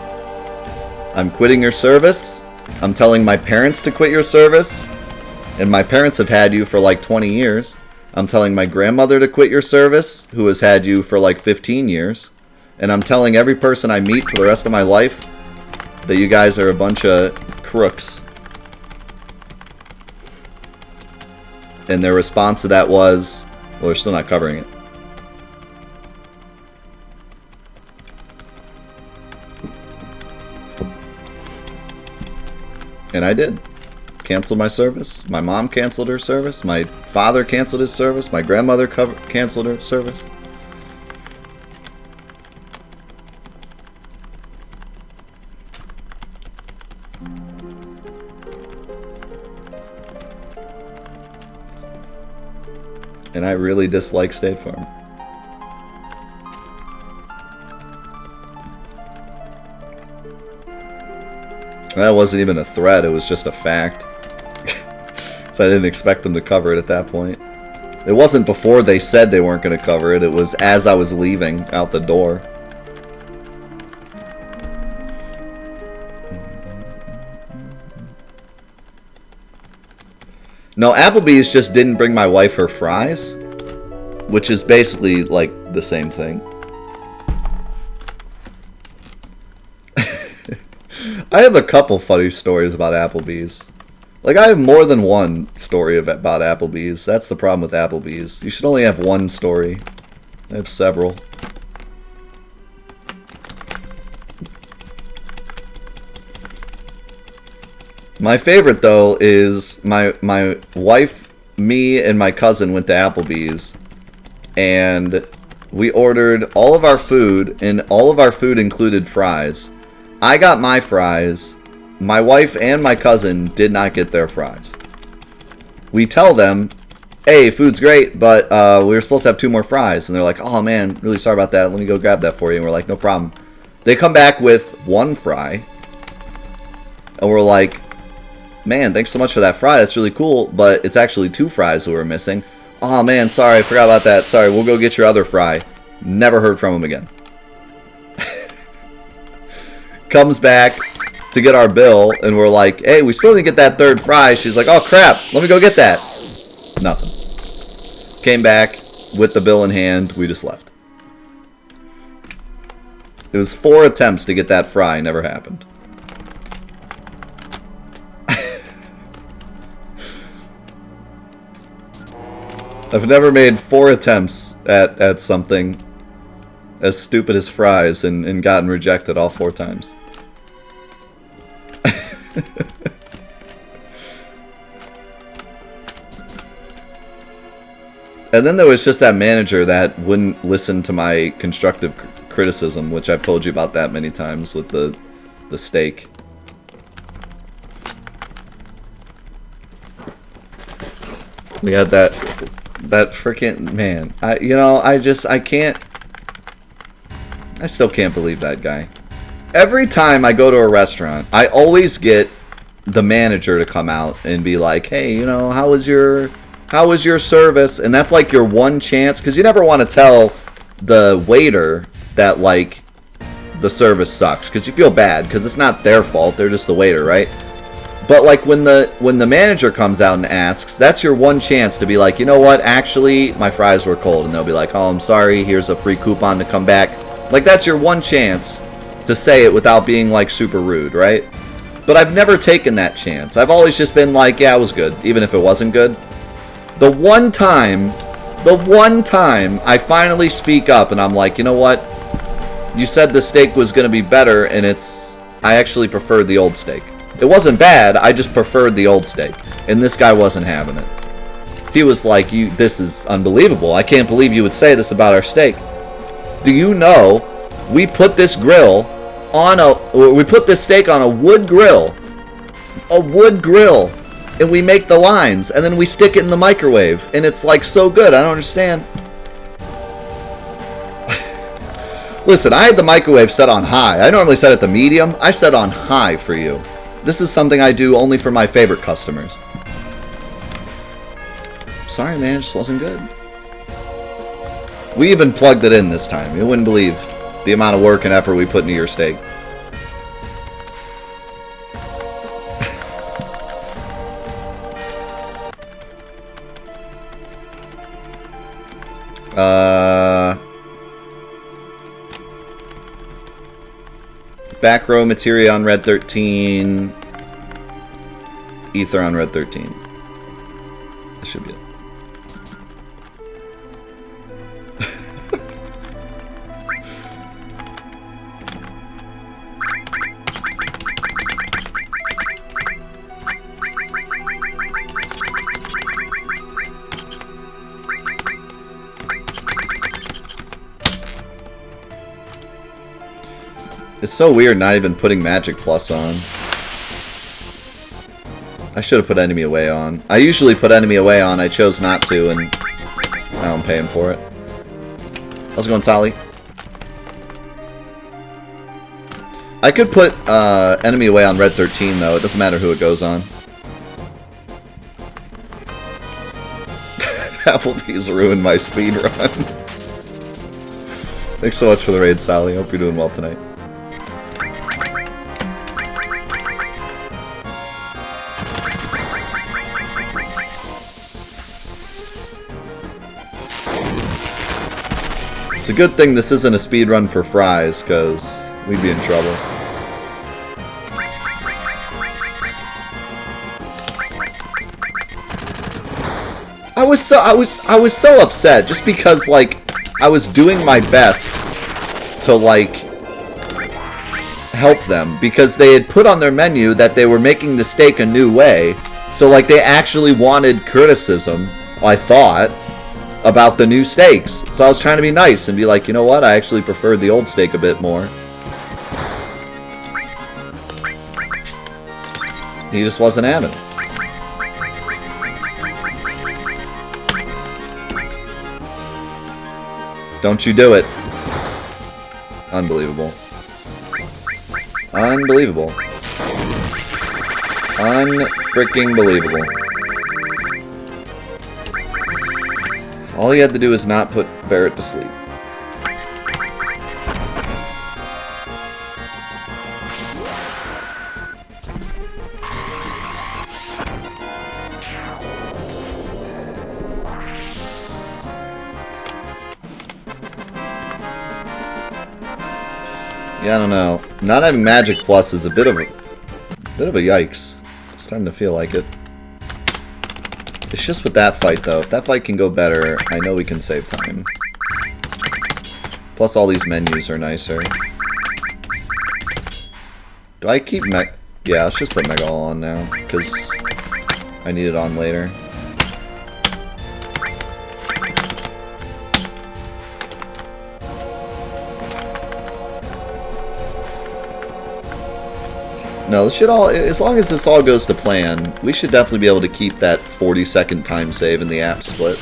A: I'm quitting your service. I'm telling my parents to quit your service. And my parents have had you for like 20 years. I'm telling my grandmother to quit your service, who has had you for like 15 years. And I'm telling every person I meet for the rest of my life that you guys are a bunch of crooks. And their response to that was, well, we're still not covering it. And I did. Canceled my service. My mom canceled her service. My father canceled his service. My grandmother canceled her service. And I really dislike State Farm. That wasn't even a threat, it was just a fact. So I didn't expect them to cover it at that point. It wasn't before they said they weren't going to cover it, it was as I was leaving out the door. No, Applebee's just didn't bring my wife her fries, which is basically like the same thing. I have a couple funny stories about Applebee's. Like, I have more than one story about Applebee's. That's the problem with Applebee's. You should only have one story. I have several. My favorite, though, is my wife, me, and my cousin went to Applebee's. And we ordered all of our food, and all of our food included fries. I got my fries. My wife and my cousin did not get their fries. We tell them, hey, food's great, but we were supposed to have 2 more fries. And they're like, oh man, really sorry about that. Let me go grab that for you. And we're like, no problem. They come back with 1 fry. And we're like, man, thanks so much for that fry. That's really cool. But it's actually 2 fries that we're missing. Oh man, sorry, I forgot about that. Sorry, we'll go get your other fry. Never heard from him again. Comes back to get our bill, and we're like, hey, we still didn't get that 3rd fry. She's like, oh crap, let me go get that. Nothing. Came back with the bill in hand. We just left. It was 4 attempts to get that fry. Never happened. I've never made 4 attempts at something as stupid as fries and gotten rejected all 4 times. And then there was just that manager that wouldn't listen to my constructive criticism, which I've told you about that many times with the steak. We had that freaking man. I still can't believe that guy. Every time I go to a restaurant, I always get the manager to come out and be like, hey, you know, how was your service? And that's like your one chance, because you never want to tell the waiter that, like, the service sucks, because you feel bad, because it's not their fault, they're just the waiter, right? But like when the manager comes out and asks, that's your one chance to be like, you know what, actually, my fries were cold. And they'll be like, oh, I'm sorry, here's a free coupon to come back. Like, that's your one chance to say it without being, like, super rude, right? But I've never taken that chance. I've always just been like, yeah, it was good, even if it wasn't good. The one time I finally speak up and I'm like, you know what? You said the steak was going to be better, and I actually preferred the old steak. It wasn't bad, I just preferred the old steak. And this guy wasn't having it. He was like, this is unbelievable. I can't believe you would say this about our steak. Do you know, we put this steak on a wood grill. A wood grill. And we make the lines, and then we stick it in the microwave. And it's like so good, I don't understand. Listen, I had the microwave set on high. I normally set it to medium. I set on high for you. This is something I do only for my favorite customers. Sorry, man, it just wasn't good. We even plugged it in this time. You wouldn't believe the amount of work and effort we put into your steak. Back row Materia on red 13. Ether on red 13. That should be it. It's so weird not even putting Magic Plus on. I should have put Enemy Away on. I usually put Enemy Away on. I chose not to, and now I'm paying for it. How's it going, Tali? I could put enemy away on red 13 though. It doesn't matter who it goes on. Applebee's ruined my speed run. Thanks so much for the raid, Sally. Hope you're doing well tonight. It's a good thing this isn't a speed run for fries, because we'd be in trouble. I was so upset just because like I was doing my best to like help them because they had put on their menu that they were making the steak a new way. So like they actually wanted criticism, I thought, about the new steaks. So I was trying to be nice and be like, you know what, I actually preferred the old steak a bit more. He just wasn't having it. Don't you do it. Unbelievable. Unbelievable. Unfreaking believable. All he had to do is not put Barrett to sleep. Yeah, I don't know. Not having Magic Plus is a bit of a yikes. I'm starting to feel like it. It's just with that fight, though. If that fight can go better, I know we can save time. Plus, all these menus are nicer. Do I keep Meg... Yeah, let's just put Mega All on now, because I need it on later. No, this should all, as long as this all goes to plan, we should definitely be able to keep that 40-second time save in the app split.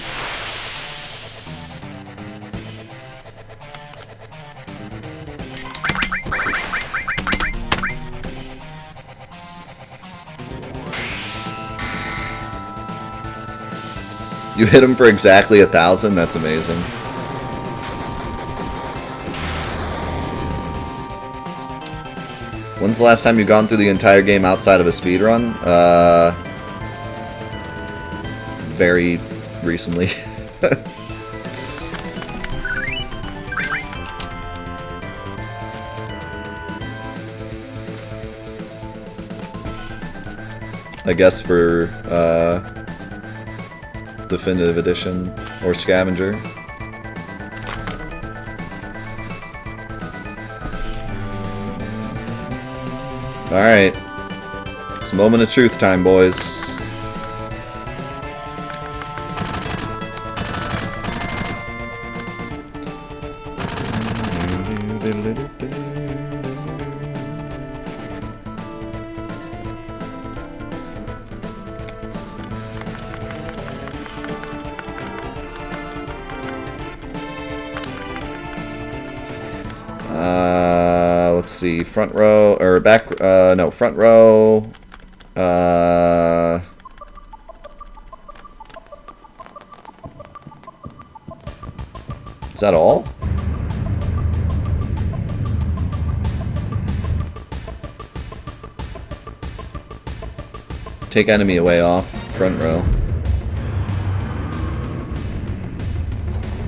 A: You hit him for exactly 1,000? That's amazing. When's the last time you've gone through the entire game outside of a speedrun? Very recently. I guess for Definitive Edition or Scavenger. Alright. It's a moment of truth time, boys. Let's see, front row, or back, no, front row, is that all? Take enemy away off, front row.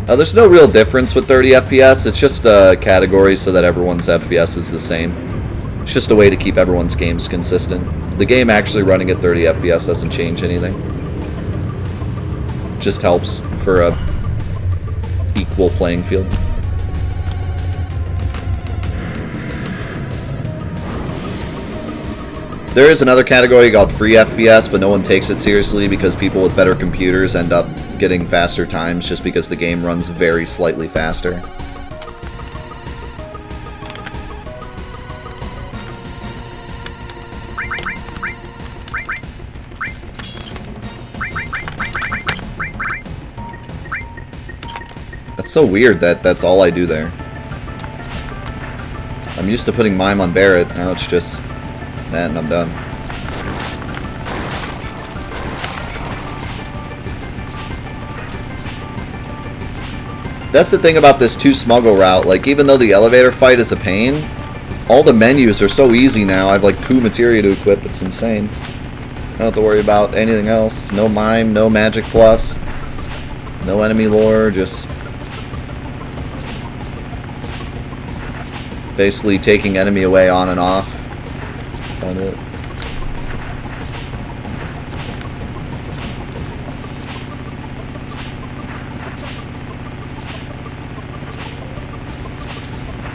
A: There's no real difference with 30 FPS, it's just a category so that everyone's FPS is the same. It's just a way to keep everyone's games consistent. The game actually running at 30 FPS doesn't change anything. It just helps for a equal playing field. There is another category called free FPS, but no one takes it seriously because people with better computers end up getting faster times just because the game runs very slightly faster. That's so weird that that's all I do there. I'm used to putting mime on Barrett. Now it's just that and I'm done. That's the thing about this 2 smuggle route. Like, even though the elevator fight is a pain, all the menus are so easy now. I have like 2 materia to equip. It's insane. I don't have to worry about anything else. No mime, no magic plus, no enemy lore, just basically taking enemy away on and off. That's it.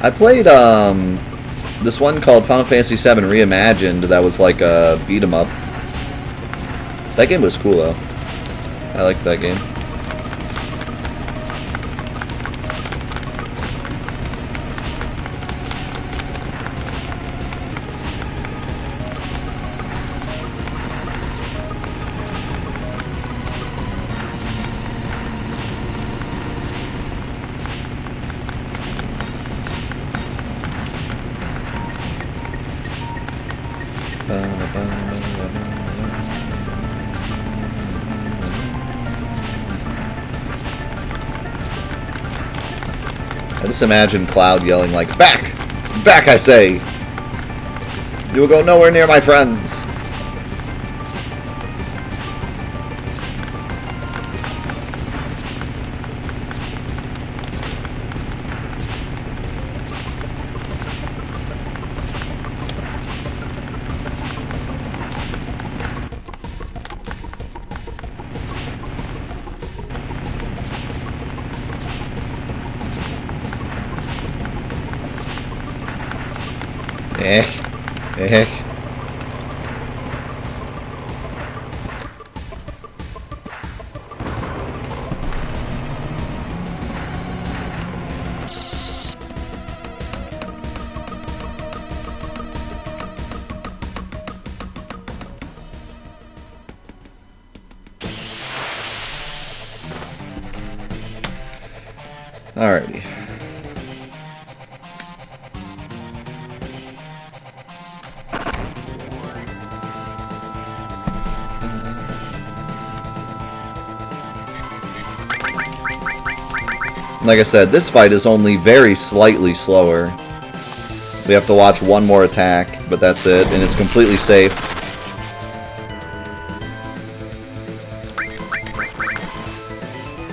A: I played this one called Final Fantasy VII Reimagined that was like a beat 'em up. That game was cool though. I liked that game. I just imagine Cloud yelling like, "Back! Back, I say! You will go nowhere near my friends!" Alrighty. Like I said, this fight is only very slightly slower. We have to watch one more attack, but that's it, and it's completely safe.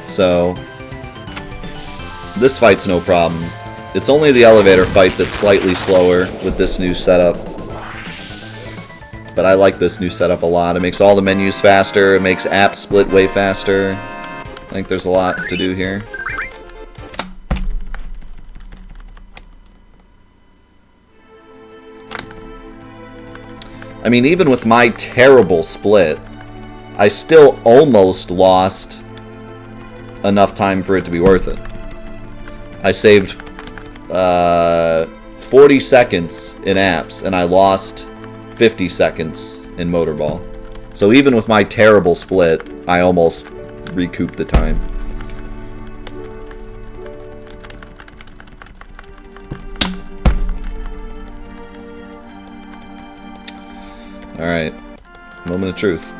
A: So, this fight's no problem. It's only the elevator fight that's slightly slower with this new setup. But I like this new setup a lot. It makes all the menus faster, it makes app split way faster. I think there's a lot to do here. I mean, even with my terrible split, I still almost lost enough time for it to be worth it. I saved 40 seconds in apps, and I lost 50 seconds in Motorball. So even with my terrible split, I almost recouped the time. Alright, moment of truth.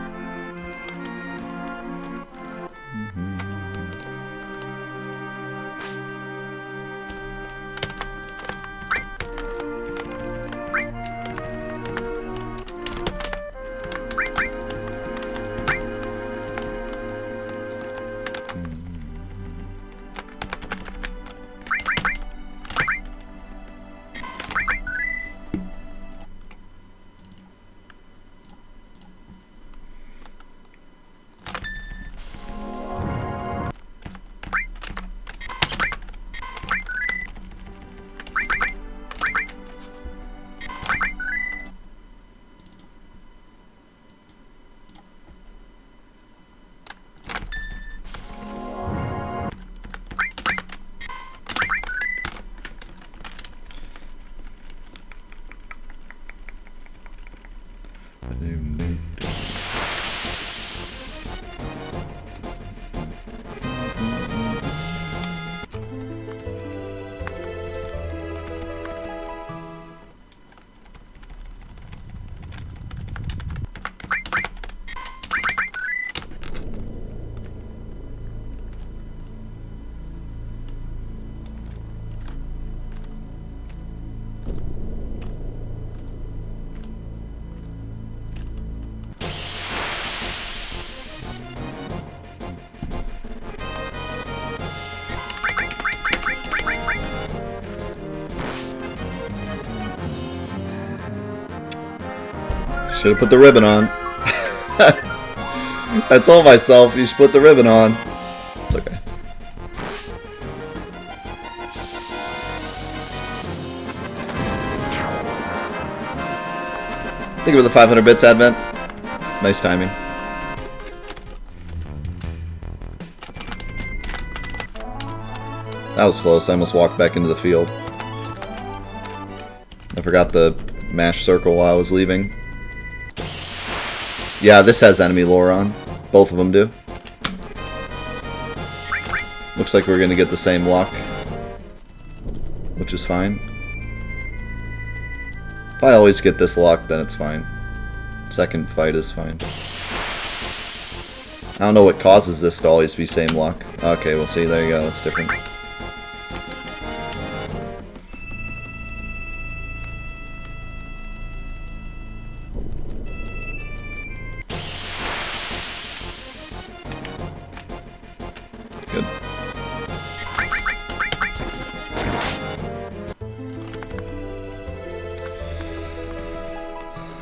A: Should have put the ribbon on. I told myself you should put the ribbon on. It's okay. Thank you for the 500 bits, Advent. Nice timing. That was close. I almost walked back into the field. I forgot the mash circle while I was leaving. Yeah, this has enemy lore on. Both of them do. Looks like we're going to get the same luck, which is fine. If I always get this luck, then it's fine. Second fight is fine. I don't know what causes this to always be same luck. Okay, we'll see. There you go. That's different. Good.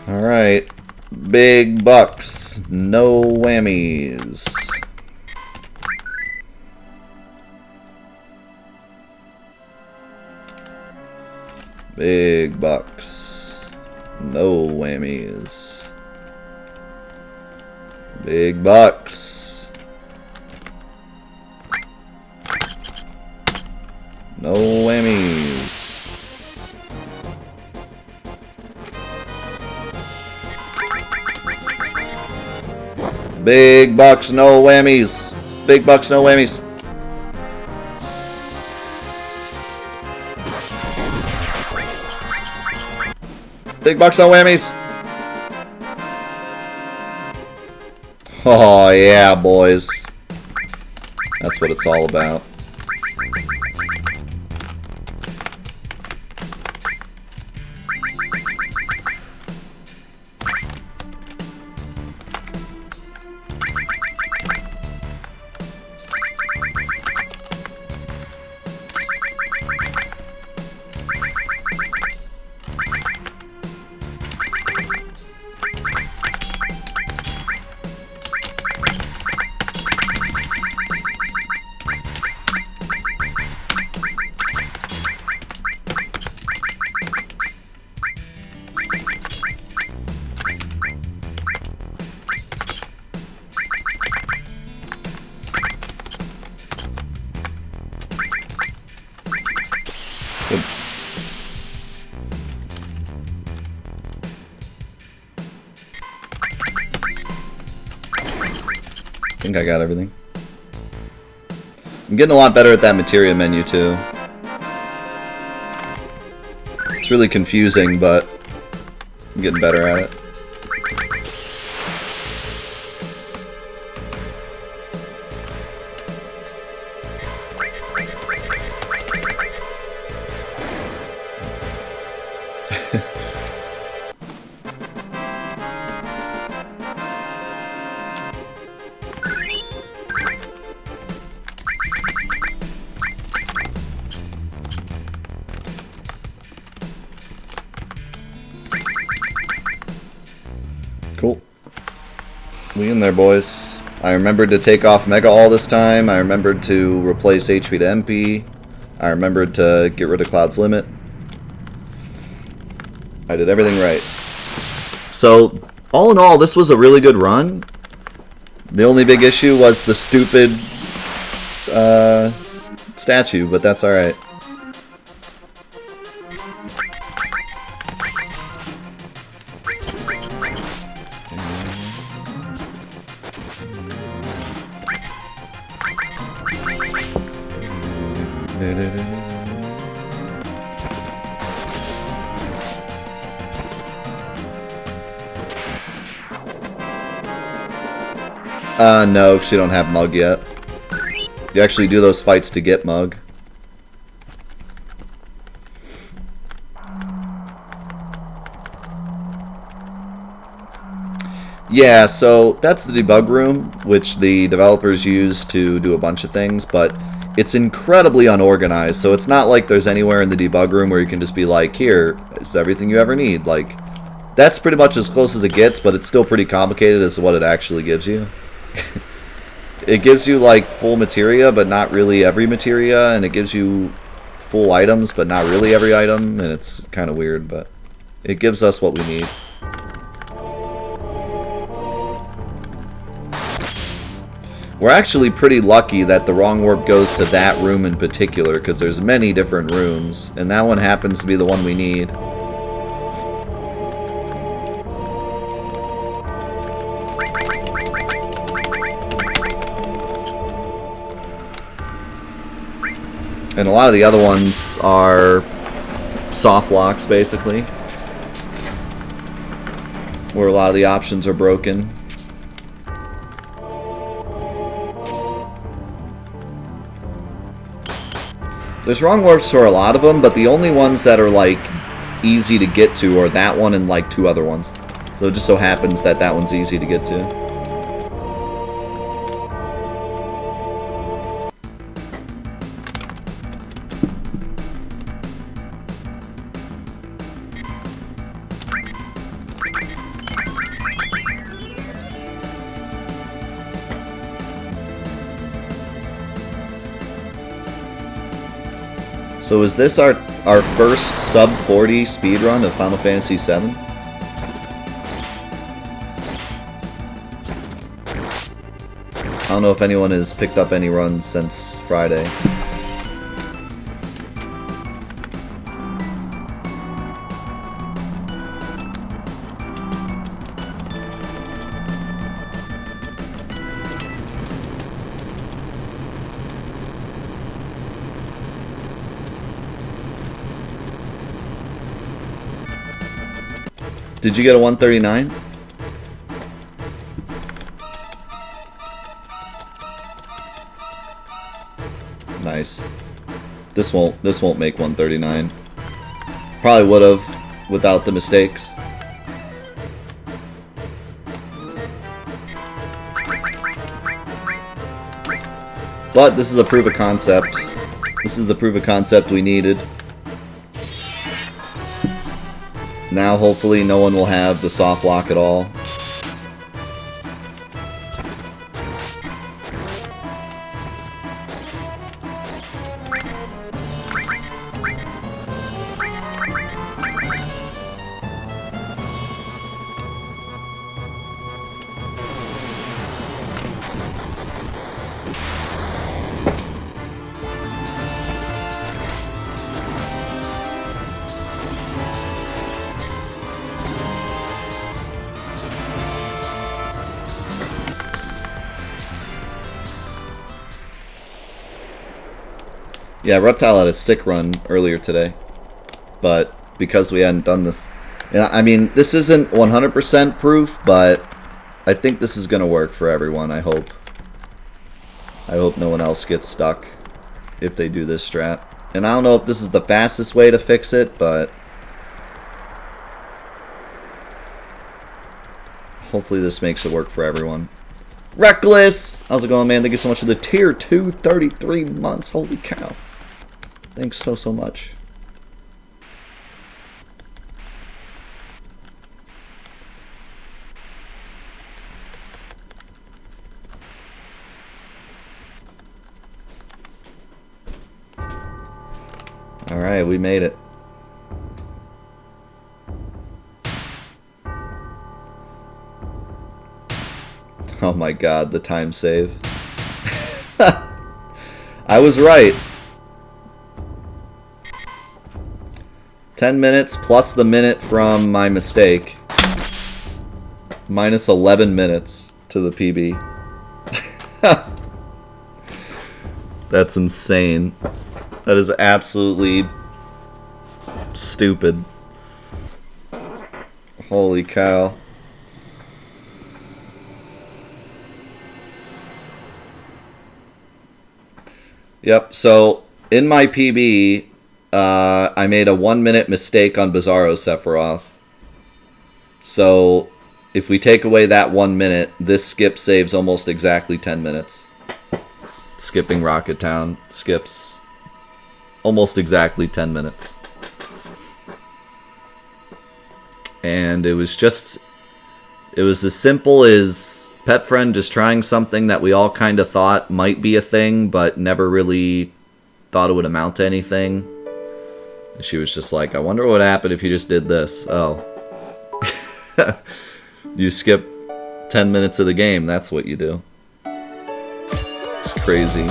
A: Alright. Big bucks. No whammies. Big bucks. No whammies. Big bucks. No whammies. Big bucks, no whammies. Big bucks, no whammies. Big bucks, no whammies. Oh yeah, boys. That's what it's all about. Good. I think I got everything. I'm getting a lot better at that Materia menu too. It's really confusing, but I'm getting better at it. Cool. We in there, boys. I remembered to take off Mega all this time. I remembered to replace HP to MP. I remembered to get rid of Cloud's Limit. I did everything right. So, all in all, this was a really good run. The only big issue was the stupid statue, but that's alright. No, because you don't have Mug yet. You actually do those fights to get Mug. Yeah, so that's the debug room, which the developers use to do a bunch of things, but it's incredibly unorganized, so it's not like there's anywhere in the debug room where you can just be like, here, it's everything you ever need. Like, That's pretty much as close as it gets, but it's still pretty complicated as to what it actually gives you. It gives you, like, full materia, but not really every materia, and it gives you full items, but not really every item, and it's kind of weird, but it gives us what we need. We're actually pretty lucky that the wrong warp goes to that room in particular, because there's many different rooms, and that one happens to be the one we need. And a lot of the other ones are soft locks, basically, where a lot of the options are broken. There's wrong warps for a lot of them, but the only ones that are, like, easy to get to are that one and, like, 2 other ones. So it just so happens that that one's easy to get to. So is this our first sub 40 speedrun of Final Fantasy VII? I don't know if anyone has picked up any runs since Friday. Did you get a 139? Nice. This won't make 139. Probably would have without the mistakes. But this is a proof of concept. This is the proof of concept we needed. Now, hopefully, no one will have the soft lock at all. Yeah, Reptile had a sick run earlier today, but because we hadn't done this, and I mean, this isn't 100% proof, but I think this is gonna work for everyone. I hope. I hope no one else gets stuck if they do this strat. And I don't know if this is the fastest way to fix it, but hopefully this makes it work for everyone. Reckless! How's it going, man? Thank you so much for the tier 2, 33 months. Holy cow. Thanks so much. Alright, we made it. Oh my god, the time save. I was right. 10 minutes plus the minute from my mistake. Minus 11 minutes to the PB. That's insane. That is absolutely stupid. Holy cow. Yep, so in my PB, I made a 1 minute mistake on Bizarro Sephiroth. So if we take away that 1 minute, this skip saves almost exactly 10 minutes. Skipping Rocket Town skips almost exactly 10 minutes. And it was as simple as Pet Friend just trying something that we all kind of thought might be a thing, but never really thought it would amount to anything. And she was just like, I wonder what would happen if you just did this. Oh. You skip 10 minutes of the game, that's what you do. It's crazy.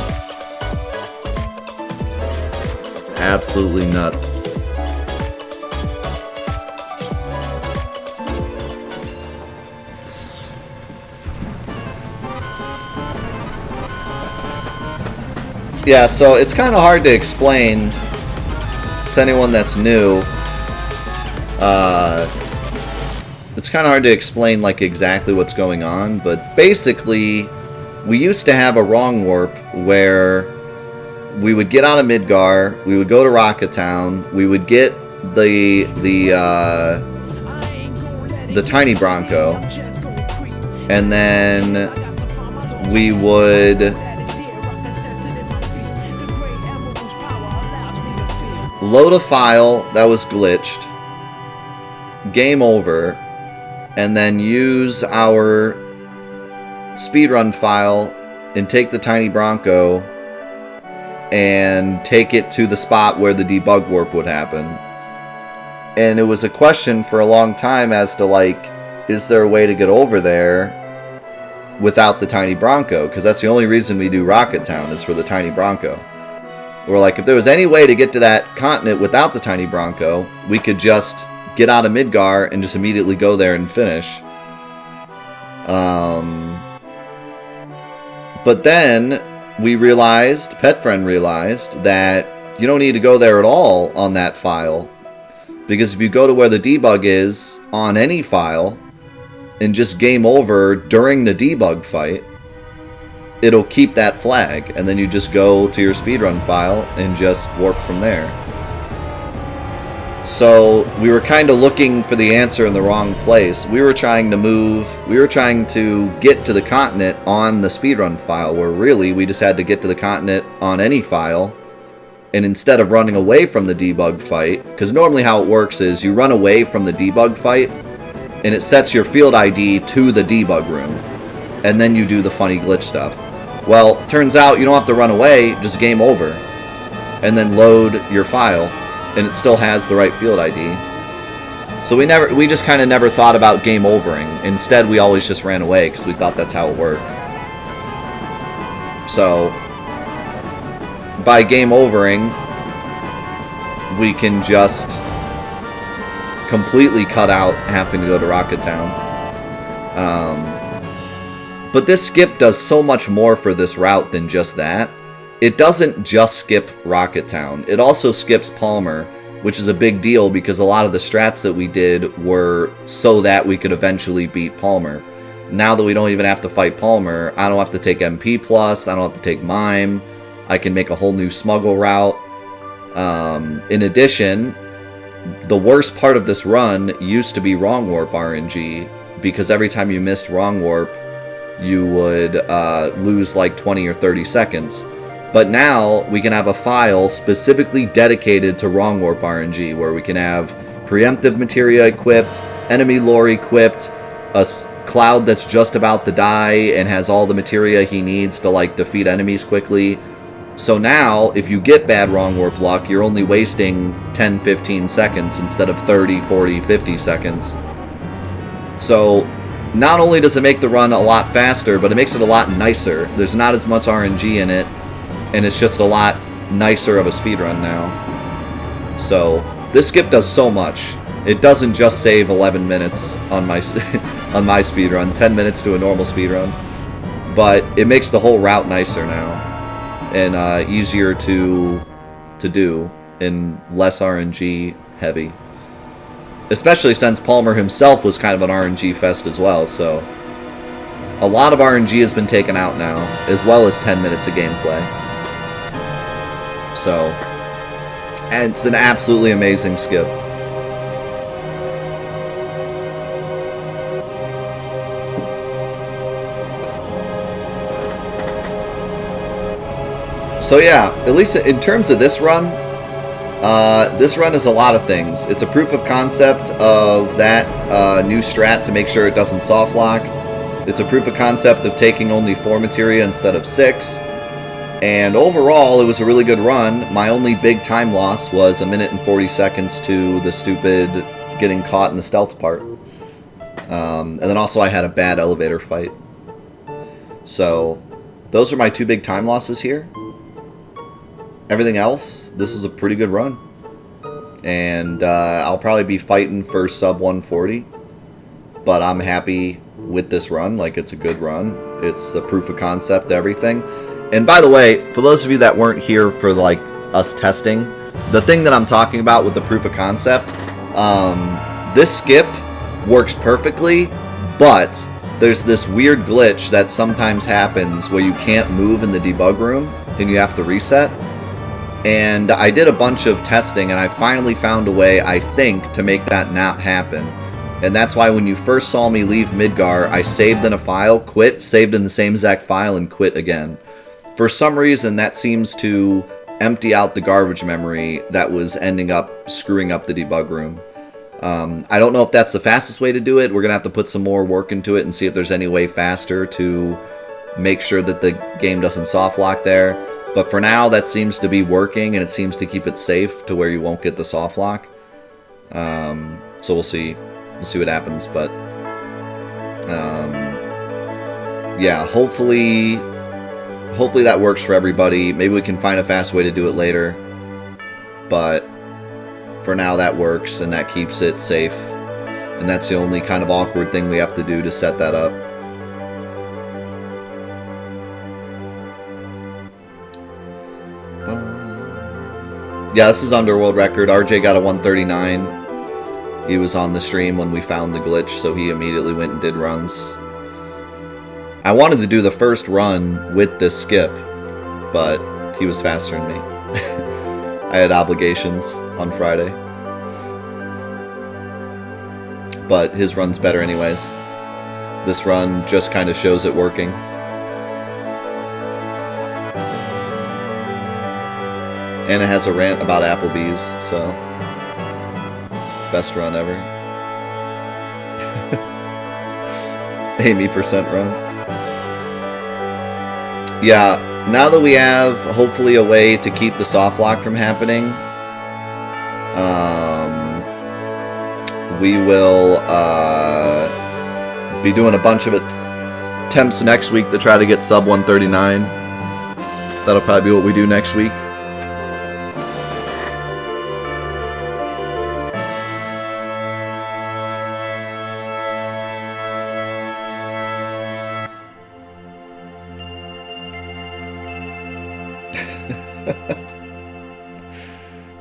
A: It's absolutely nuts. Yeah, so it's kind of hard to explain to anyone that's new. It's kind of hard to explain like exactly what's going on, but basically, we used to have a wrong warp where we would get out of Midgar, we would go to Rocket Town, we would get the Tiny Bronco, and then we would load a file that was glitched, game over, and then use our speedrun file and take the Tiny Bronco and take it to the spot where the debug warp would happen. And it was a question for a long time as to, like, is there a way to get over there without the Tiny Bronco? Because that's the only reason we do Rocket Town, is for the Tiny Bronco. We're like, if there was any way to get to that continent without the Tiny Bronco, we could just get out of Midgar and just immediately go there and finish. But then we realized, Pet Friend realized, that you don't need to go there at all on that file. Because if you go to where the debug is on any file and just game over during the debug fight, it'll keep that flag, and then you just go to your speedrun file and just warp from there. So we were kind of looking for the answer in the wrong place. We were trying to get to the continent on the speedrun file, where really we just had to get to the continent on any file. And instead of running away from the debug fight, because normally how it works is you run away from the debug fight, and it sets your field ID to the debug room, and then you do the funny glitch stuff. Well, turns out you don't have to run away, just game over, and then load your file, and it still has the right field ID. So we just kind of never thought about game overing. Instead, we always just ran away because we thought that's how it worked. So by game overing, we can just completely cut out having to go to Rocket Town. But this skip does so much more for this route than just that. It doesn't just skip Rocket Town. It also skips Palmer, which is a big deal because a lot of the strats that we did were so that we could eventually beat Palmer. Now that we don't even have to fight Palmer, I don't have to take MP+, I don't have to take Mime, I can make a whole new smuggle route. In addition, the worst part of this run used to be Wrong Warp RNG, because every time you missed Wrong Warp, you would lose like 20 or 30 seconds. But now we can have a file specifically dedicated to Wrong Warp RNG, where we can have preemptive materia equipped, enemy lore equipped, a Cloud that's just about to die and has all the materia he needs to like defeat enemies quickly. So now, if you get bad Wrong Warp luck, you're only wasting 10-15 seconds instead of 30, 40, 50 seconds. So not only does it make the run a lot faster, but it makes it a lot nicer. There's not as much RNG in it, and it's just a lot nicer of a speedrun now. So this skip does so much. It doesn't just save 11 minutes on my on my speedrun, 10 minutes to a normal speedrun, but it makes the whole route nicer now, and easier to do, and less RNG heavy. Especially since Palmer himself was kind of an RNG fest as well, so a lot of RNG has been taken out now, as well as 10 minutes of gameplay. So, and it's an absolutely amazing skip. So yeah, at least in terms of this run, This run is a lot of things. It's a proof of concept of that new strat to make sure it doesn't soft lock. It's a proof of concept of taking only 4 materia instead of 6. And overall, it was a really good run. My only big time loss was 1 minute and 40 seconds to the stupid getting caught in the stealth part. And then also I had a bad elevator fight. So, those are my 2 big time losses here. Everything else, this was a pretty good run. And I'll probably be fighting for sub 140. But I'm happy with this run. Like, it's a good run. It's a proof of concept, everything. And by the way, for those of you that weren't here for, like, us testing, the thing that I'm talking about with the proof of concept, this skip works perfectly, but there's this weird glitch that sometimes happens where you can't move in the debug room and you have to reset. And I did a bunch of testing and I finally found a way, I think, to make that not happen. And that's why when you first saw me leave Midgar, I saved in a file, quit, saved in the same exact file, and quit again. For some reason, that seems to empty out the garbage memory that was ending up screwing up the debug room. I don't know if that's the fastest way to do it. We're going to have to put some more work into it and see if there's any way faster to make sure that the game doesn't soft lock there. But for now, that seems to be working, and it seems to keep it safe to where you won't get the soft lock. So we'll see. We'll see what happens, but yeah, hopefully that works for everybody. Maybe we can find a fast way to do it later, but for now that works, and that keeps it safe, and that's the only kind of awkward thing we have to do to set that up. Yeah, this is Underworld record. RJ got a 139. He was on the stream when we found the glitch, so he immediately went and did runs. I wanted to do the first run with this skip, but he was faster than me. I had obligations on Friday. But his run's better anyways. This run just kind of shows it working. And it has a rant about Applebee's, so... best run ever. Amy % run. Yeah, now that we have hopefully a way to keep the soft lock from happening, we will be doing a bunch of attempts next week to try to get sub 139. That'll probably be what we do next week.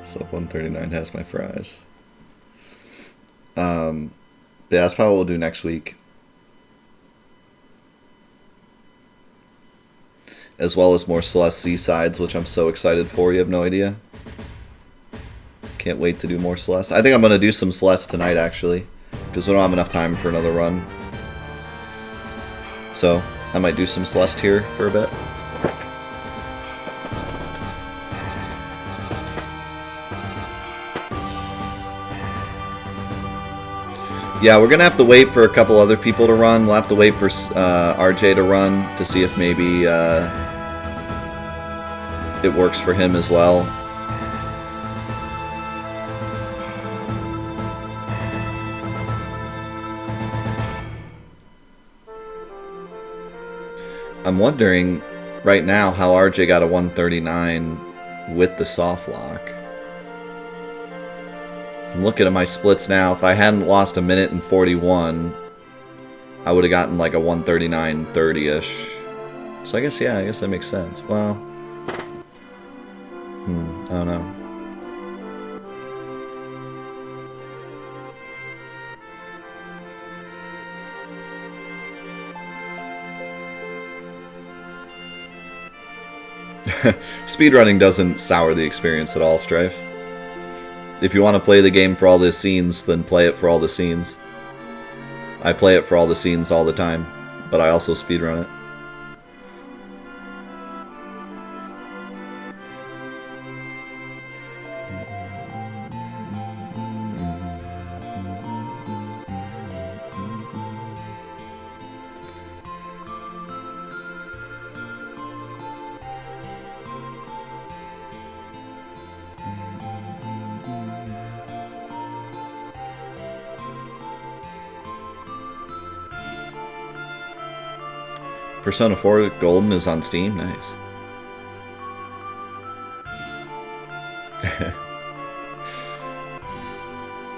A: Sub 139 has my fries. Yeah, that's probably what we'll do next week. As well as more Celeste Seasides, which I'm so excited for. You have no idea. Can't wait to do more Celeste. I think I'm going to do some Celeste tonight, actually. Because we don't have enough time for another run. So, I might do some Celeste here for a bit. Yeah, we're going to have to wait for a couple other people to run. We'll have to wait for RJ to run to see if maybe it works for him as well. I'm wondering right now how RJ got a 139 with the soft lock. I'm looking at my splits now. If I hadn't lost 1 minute and 41, I would have gotten like a 139.30-ish. So I guess, yeah, I guess that makes sense. Well, I don't know. Speedrunning doesn't sour the experience at all, Strife. If you want to play the game for all the scenes, then play it for all the scenes. I play it for all the scenes all the time, but I also speedrun it. Persona 4 Golden is on Steam. Nice.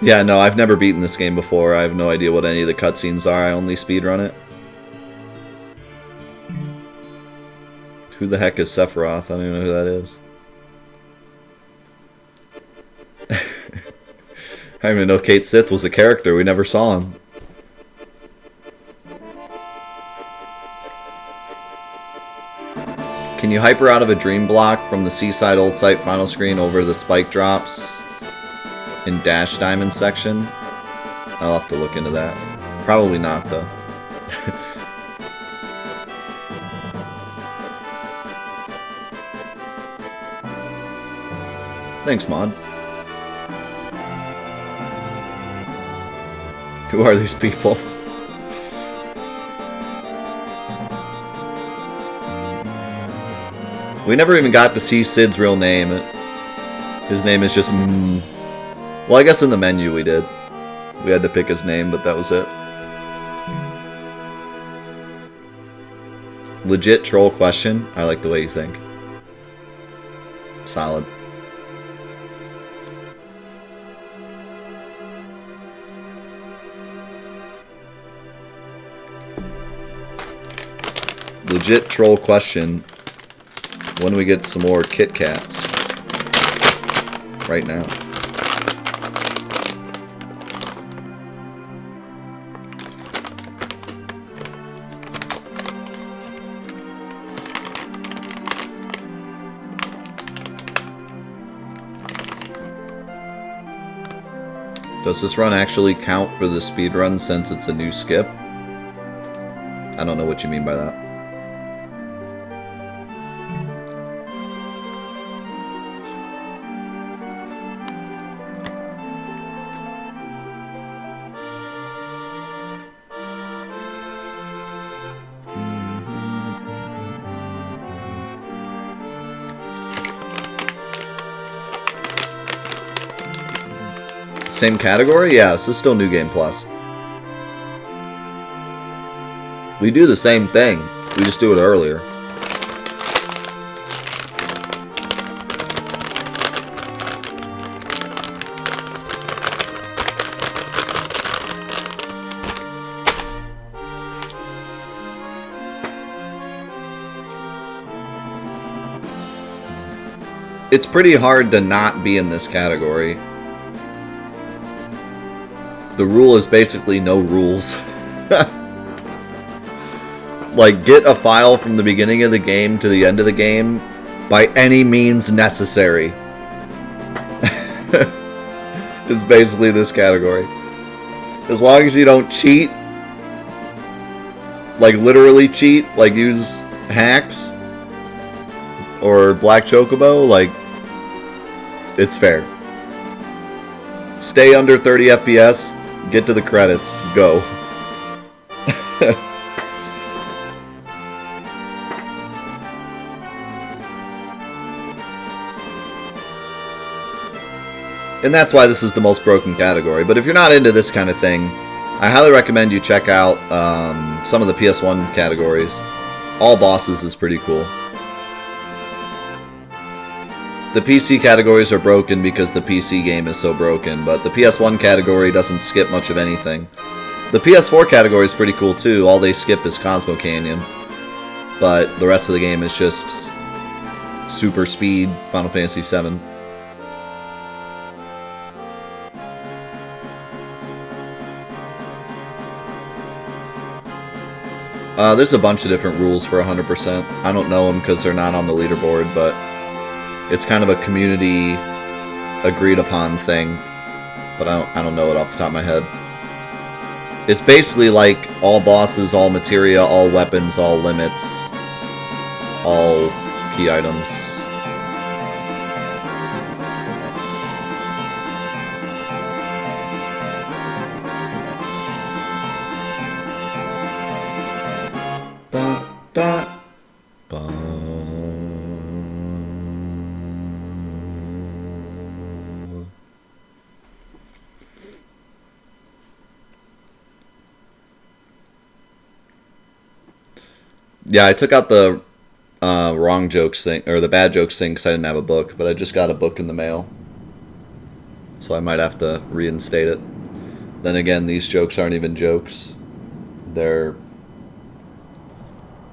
A: Yeah, no, I've never beaten this game before. I have no idea what any of the cutscenes are. I only speedrun it. Who the heck is Sephiroth? I don't even know who that is. I don't even know Kate Sith was a character. We never saw him. Can you hyper out of a dream block from the Seaside Old Site final screen over the spike drops in Dash Diamond section? I'll have to look into that. Probably not, though. Thanks, Mon. Who are these people? We never even got to see Sid's real name. His name is just... Well, I guess in the menu we did. We had to pick his name, but that was it. Legit troll question. I like the way you think. Solid. Legit troll question. When do we get some more Kit Kats? Right now. Does this run actually count for the speedrun since it's a new skip? I don't know what you mean by that. Same category? Yeah, this is still New Game Plus. We do the same thing. We just do it earlier. It's pretty hard to not be in this category. The rule is basically no rules. Like, get a file from the beginning of the game to the end of the game by any means necessary. It's basically this category. As long as you don't cheat, like literally cheat, like use hacks or Black Chocobo, like, it's fair. Stay under 30 FPS. Get to the credits. Go. And that's why this is the most broken category. But if you're not into this kind of thing, I highly recommend you check out some of the PS1 categories. All Bosses is pretty cool. The PC categories are broken because the PC game is so broken, but the PS1 category doesn't skip much of anything. The PS4 category is pretty cool too. All they skip is Cosmo Canyon. But the rest of the game is just super speed, Final Fantasy VII. There's a bunch of different rules for 100%. I don't know them because they're not on the leaderboard, but it's kind of a community agreed upon thing, but I don't know it off the top of my head. It's basically like all bosses, all materia, all weapons, all limits, all key items. Da, da, ba. Yeah, I took out the wrong jokes thing, or the bad jokes thing, because I didn't have a book, but I just got a book in the mail. So I might have to reinstate it. Then again, these jokes aren't even jokes. They're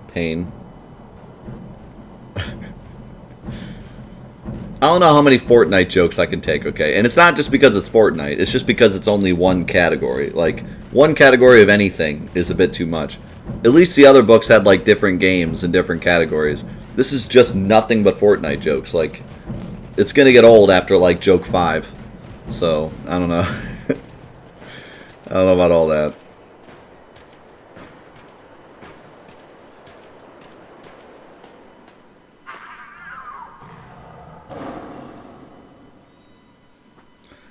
A: pain. I don't know how many Fortnite jokes I can take, okay? And it's not just because it's Fortnite. It's just because it's only one category. Like, one category of anything is a bit too much. At least the other books had, like, different games and different categories. This is just nothing but Fortnite jokes. Like, it's gonna get old after, like, joke 5. So, I don't know. I don't know about all that.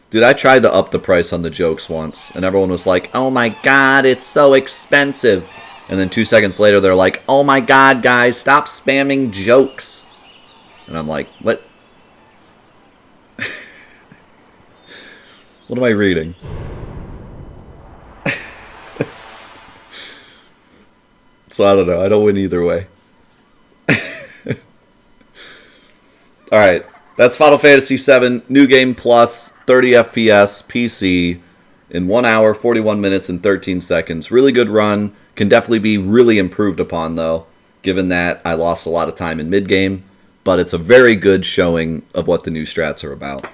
A: Dude, I tried to up the price on the jokes once, and everyone was like, oh my god, it's so expensive. And then 2 seconds later, they're like, oh my god, guys, stop spamming jokes. And I'm like, what? What am I reading? So I don't know. I don't win either way. Alright. That's Final Fantasy VII, New Game Plus, 30 FPS, PC, in 1 hour, 41 minutes, and 13 seconds. Really good run. Can definitely be really improved upon, though, given that I lost a lot of time in mid-game. But it's a very good showing of what the new strats are about.